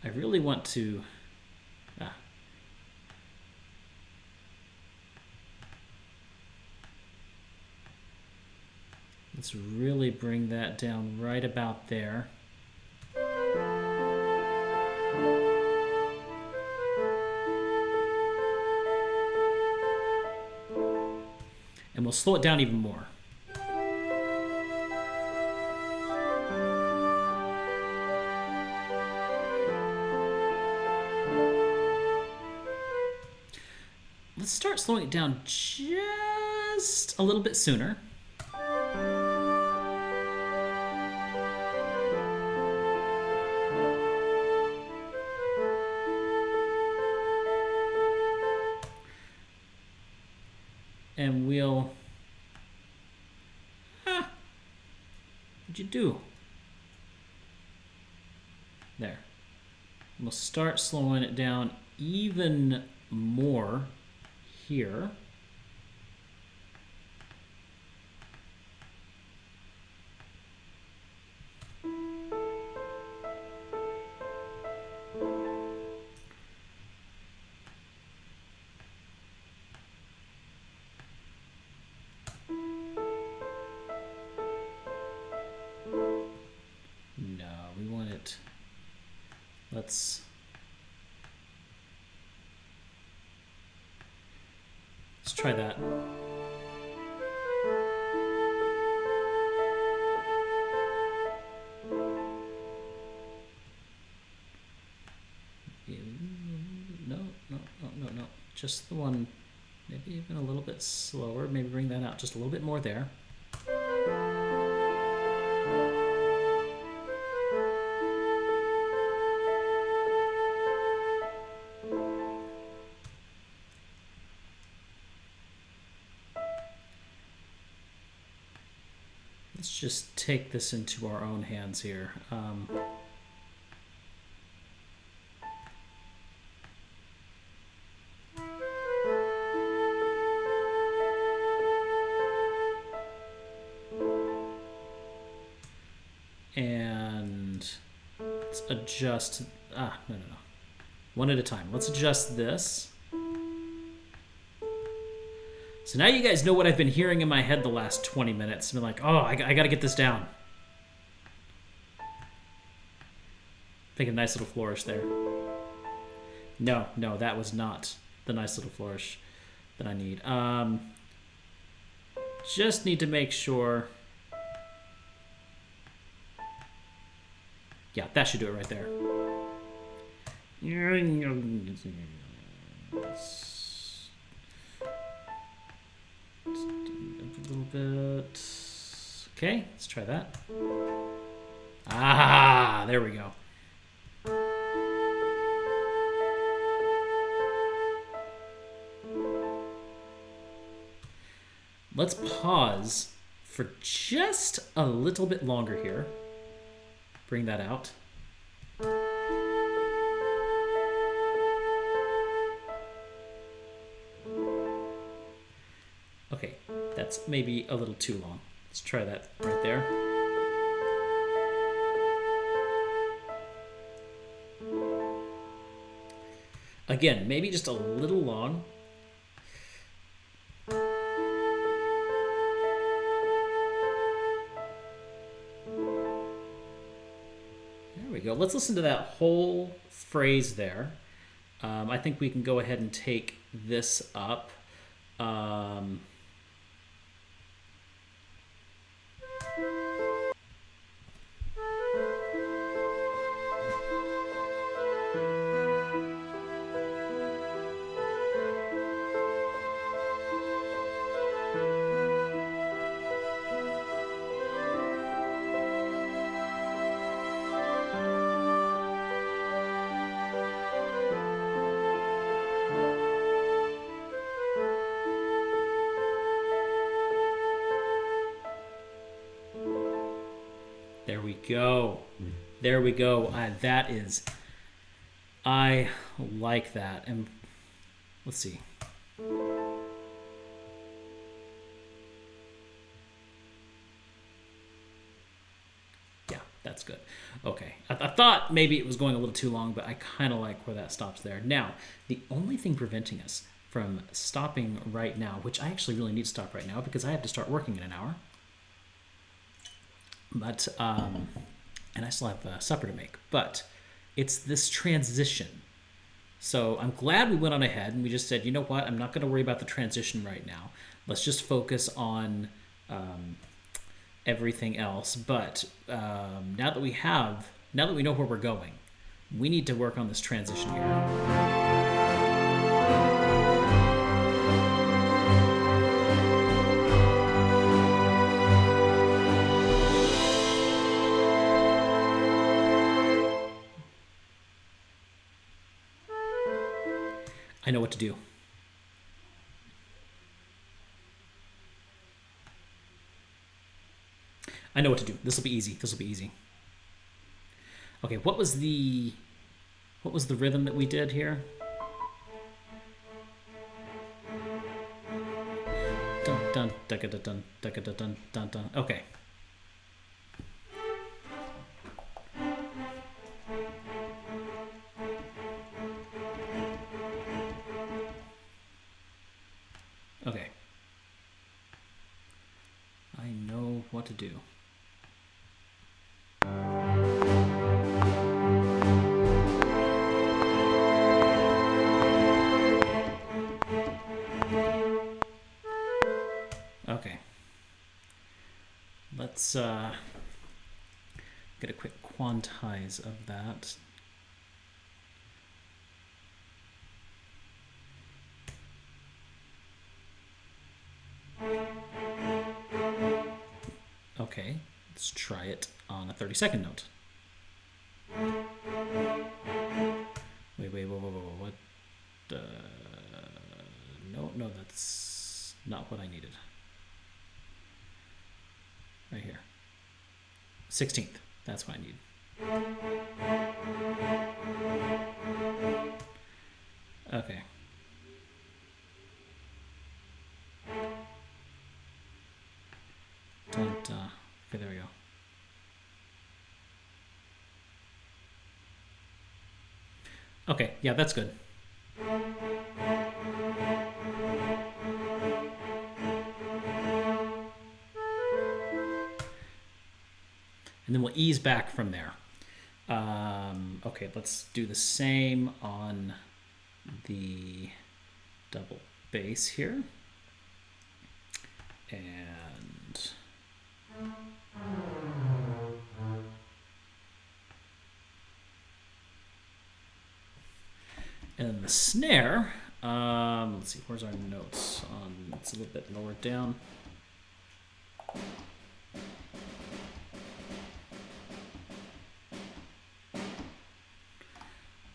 I really want to... Let's really bring that down right about there. And we'll slow it down even more. Let's start slowing it down just a little bit sooner. And we'll... What'd you do? There. We'll start slowing it down even more here. Let's try that. No. Just the one, maybe even a little bit slower. Maybe bring that out just a little bit more there. Let's just take this into our own hands here. And let's adjust. No. One at a time. Let's adjust this. So now you guys know what I've been hearing in my head the last 20 minutes. I've been like, oh, I got to get this down. Make a nice little flourish there. No, that was not the nice little flourish that I need. Just need to make sure. Yeah, that should do it right there. A little bit. Okay, let's try that. Ah, there we go. Let's pause for just a little bit longer here. Bring that out. Okay, that's maybe a little too long. Let's try that right there. Again, maybe just a little long. There we go. Let's listen to that whole phrase there. I think we can go ahead and take this up. There we go. There we go. That is, I like that. And let's see. Yeah, that's good. Okay. I thought maybe it was going a little too long, but I kind of like where that stops there. Now, the only thing preventing us from stopping right now, which I actually really need to stop right now because I have to start working in an hour. But, and I still have supper to make, but it's this transition. So I'm glad we went on ahead and we just said, you know what, I'm not going to worry about the transition right now. Let's just focus on everything else. But now that we know where we're going, we need to work on this transition here. I know what to do. I know what to do. This will be easy. This will be easy. Okay, what was the rhythm that we did here? Dun dun dun dun dun dun dun dun dun. Okay. Okay. I know what to do. let's get a quick quantize of that. Okay, let's try it on a 30-second note. Wait, whoa, what? No, that's not what I needed. Right here. 16th, that's what I need. Okay. Okay, there we go. Okay, yeah, that's good. And then we'll ease back from there. Okay, let's do the same on the double bass here. And then the snare, let's see, where's our notes on, it's a little bit lower down.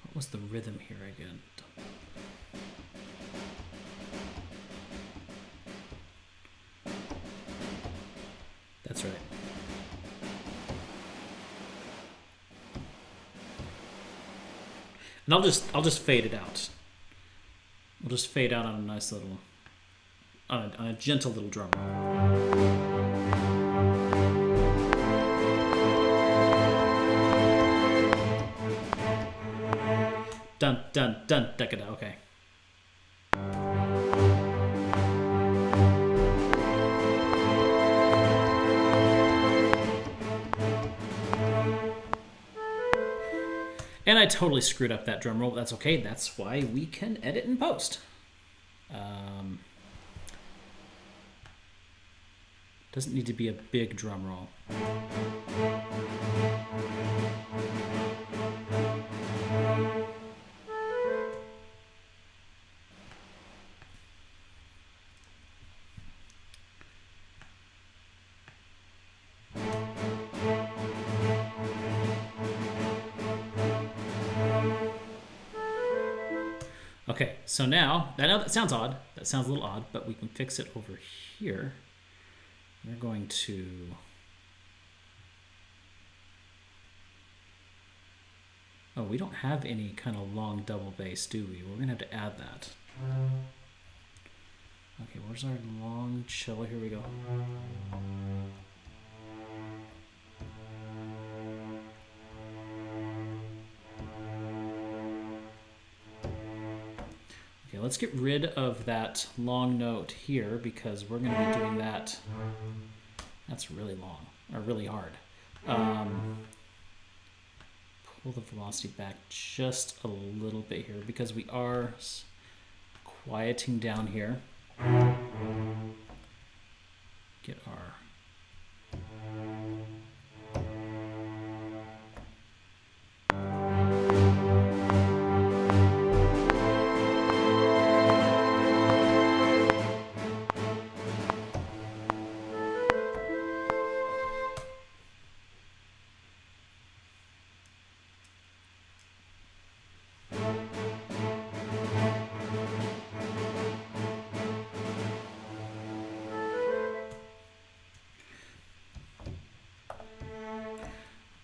What was the rhythm here again? That's right. And I'll just fade it out. We'll just fade out on a nice little, on a gentle little drum roll. Dun dun dun da da. Okay. And I totally screwed up that drum roll. That's okay. That's why we can edit and post. Doesn't need to be a big drum roll. Okay, so now, I know that sounds odd. That sounds a little odd, but we can fix it over here. We're going to... Oh, we don't have any kind of long double bass, do we? We're going to have to add that. Okay, where's our long cello? Here we go. Okay, let's get rid of that long note here because we're going to be doing that. That's really long, or really hard. Pull the velocity back just a little bit here because we are quieting down here. Get our...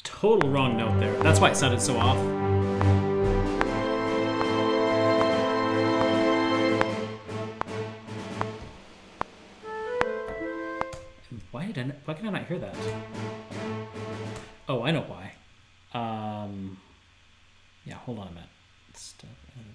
Total wrong note there. That's why it sounded so off. Why can I not hear that? Oh, I know why. Yeah, hold on a minute. Step editor.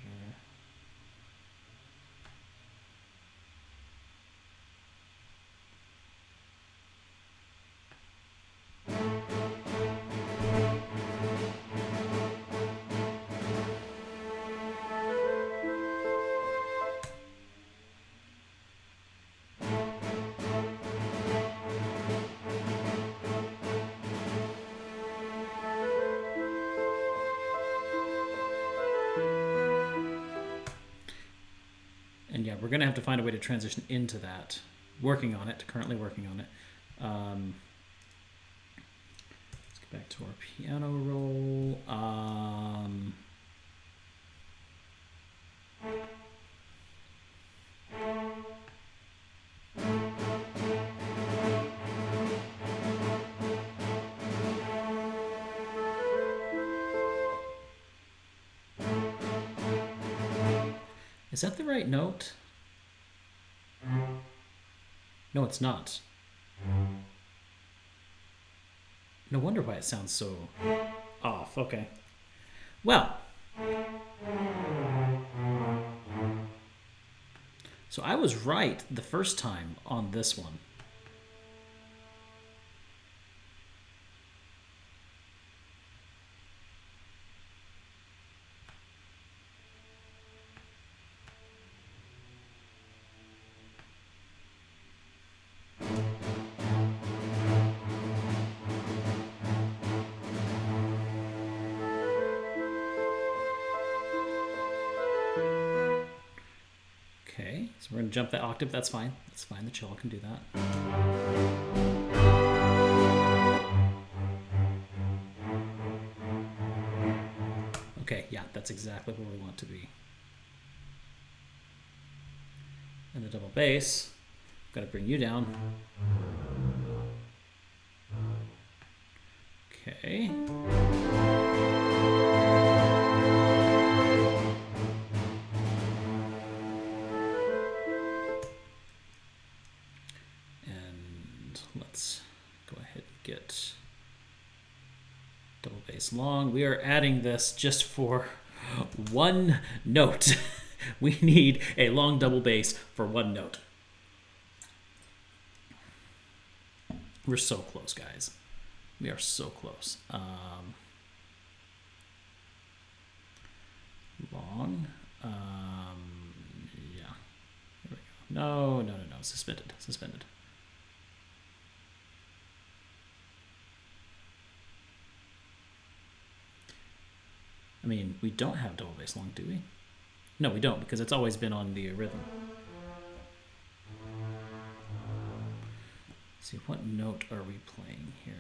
we're going to have to find a way to transition into that. Working on it, currently working on it. Let's get back to our piano roll. Is that the right note? No, it's not. No wonder why it sounds so off. Okay. Well, so I was right the first time on this one. Okay, so we're going to jump that octave. That's fine. That's fine. The cello can do that. Okay, yeah, that's exactly where we want to be. And the double bass, got to bring you down. Okay. And let's go ahead and get double bass long. We are adding this just for one note. We need a long double bass for one note. We're so close, guys. We are so close. Long. Yeah. Here we go. No. Suspended. I mean, we don't have double bass long, do we? No, we don't, because it's always been on the rhythm. Let's see, what note are we playing here?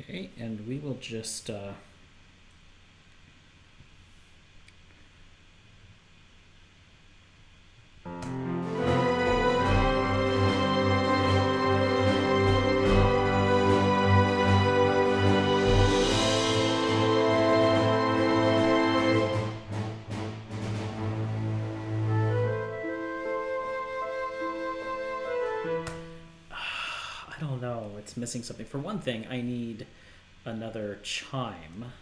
Okay, and we will just I don't know, it's missing something. For one thing, I need another chime.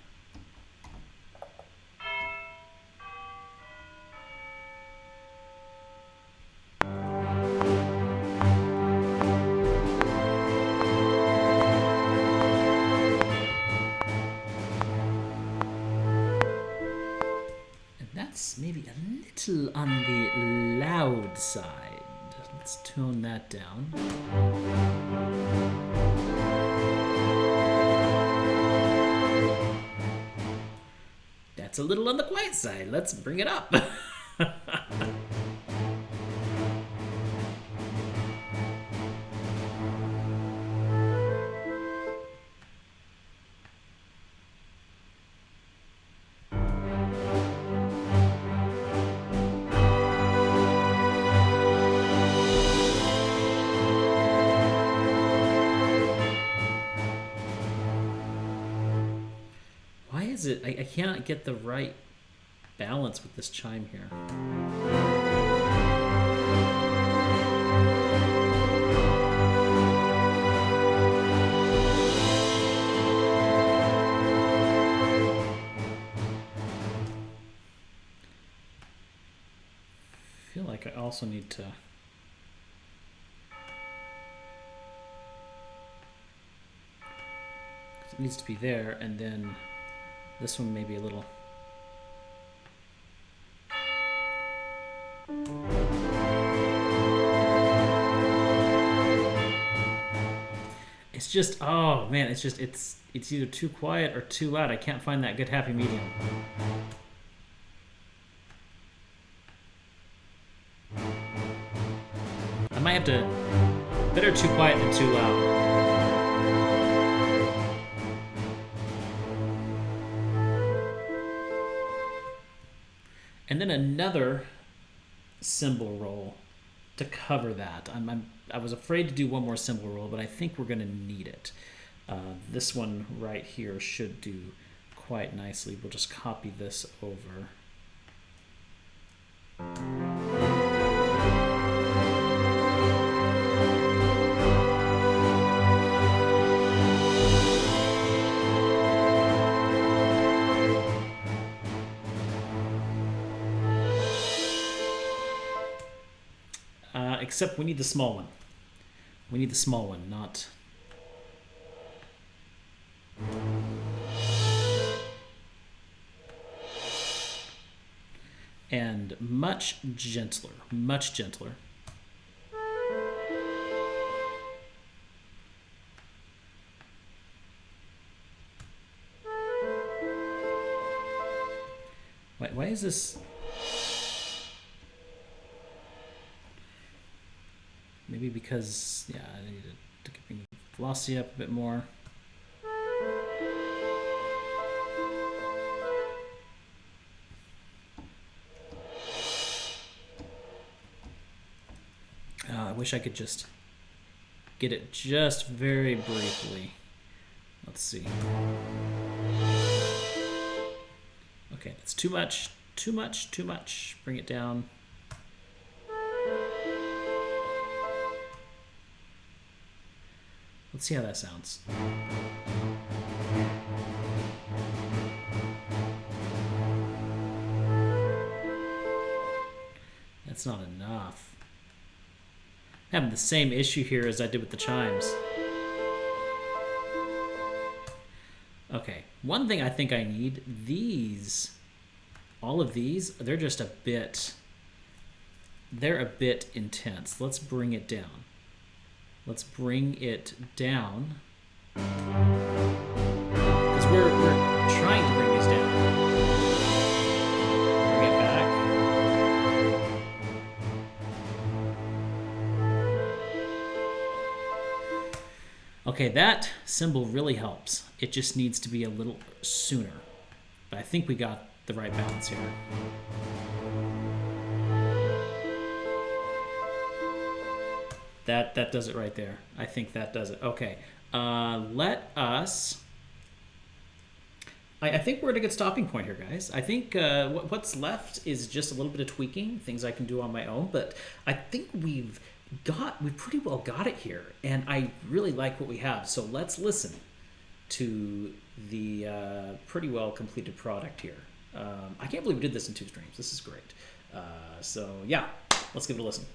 And that's maybe a little on the loud side. Let's tone that down. That's a little on the quiet side. Let's bring it up. Why is it? I cannot get the right balance with this chime here. I feel like I also need to needs to be there, and then this one maybe a little. It's just, oh man, it's just, it's either too quiet or too loud. I can't find that good happy medium. I might have to, better too quiet than too loud. And then another cymbal roll to cover that. I was afraid to do one more cymbal roll, but I think we're going to need it. This one right here should do quite nicely. We'll just copy this over. Except we need the small one. We need the small one, not... And much gentler, much gentler. Why is this... Maybe because, yeah, I need to bring the velocity up a bit more. I wish I could just get it just very briefly. Let's see. Okay, that's too much, too much, too much. Bring it down. Let's see how that sounds. That's not enough. I'm having the same issue here as I did with the chimes. Okay, one thing I think I need, these, all of these, they're just a bit intense. Let's bring it down. Let's bring it down. Because we're trying to bring these down. Bring it back. Okay, that cymbal really helps. It just needs to be a little sooner. But I think we got the right balance here. That does it right there. I think that does it. Okay. Let us... I think we're at a good stopping point here, guys. I think what's left is just a little bit of tweaking, things I can do on my own. But I think we've pretty well got it here. And I really like what we have. So let's listen to the pretty well completed product here. I can't believe we did this in 2 streams. This is great. So yeah, let's give it a listen.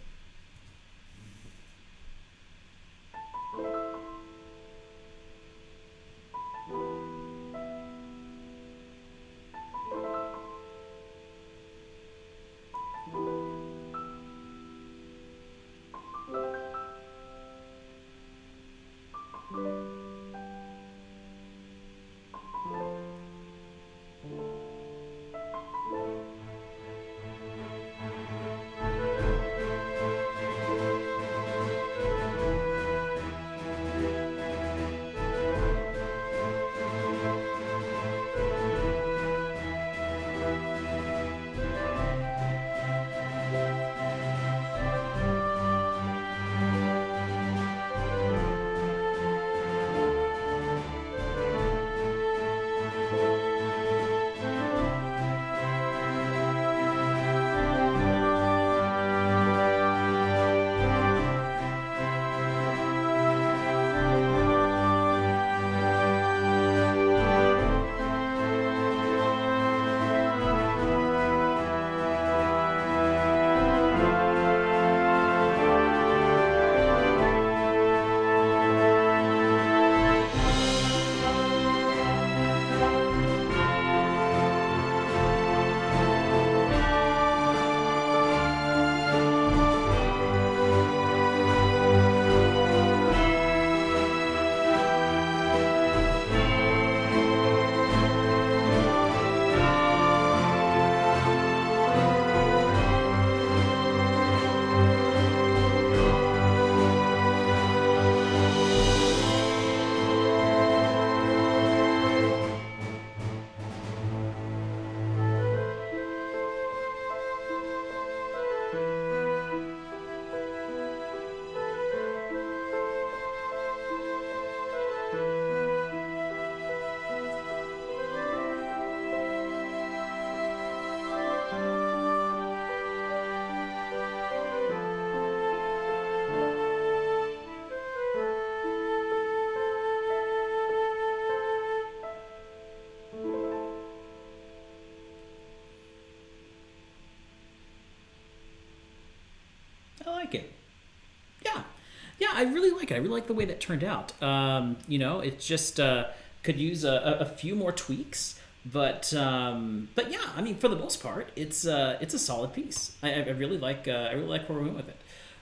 I like it. Yeah, yeah, I really like it. I really like the way that turned out. It just could use a few more tweaks, but yeah, I mean, for the most part, it's a solid piece. I really like where we went with it.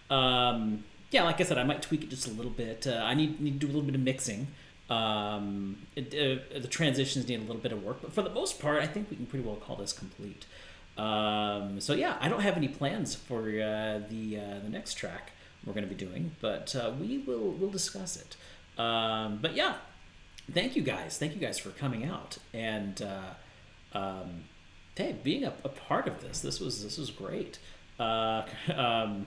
Yeah, like I said, I might tweak it just a little bit. I need to do a little bit of mixing. The transitions need a little bit of work, but for the most part, I think we can pretty well call this complete. So yeah, I don't have any plans for the next track we're going to be doing, but we'll discuss it. But yeah, thank you guys for coming out and hey, being a part of this. This was great. Um,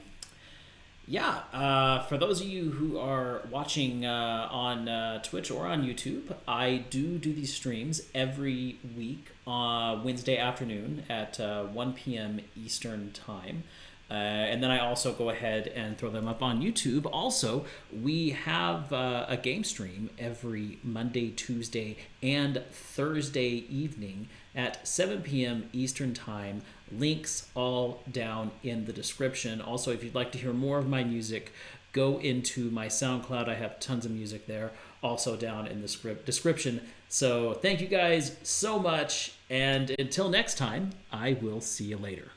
yeah, for those of you who are watching on Twitch or on YouTube, I do these streams every week on Wednesday afternoon at 1 p.m. Eastern Time. And then I also go ahead and throw them up on YouTube. Also, we have a game stream every Monday, Tuesday, and Thursday evening at 7 p.m. Eastern Time. Links all down in the description. Also, if you'd like to hear more of my music, go into my SoundCloud. I have tons of music there, also down in the description. So thank you guys so much, and until next time, I will see you later.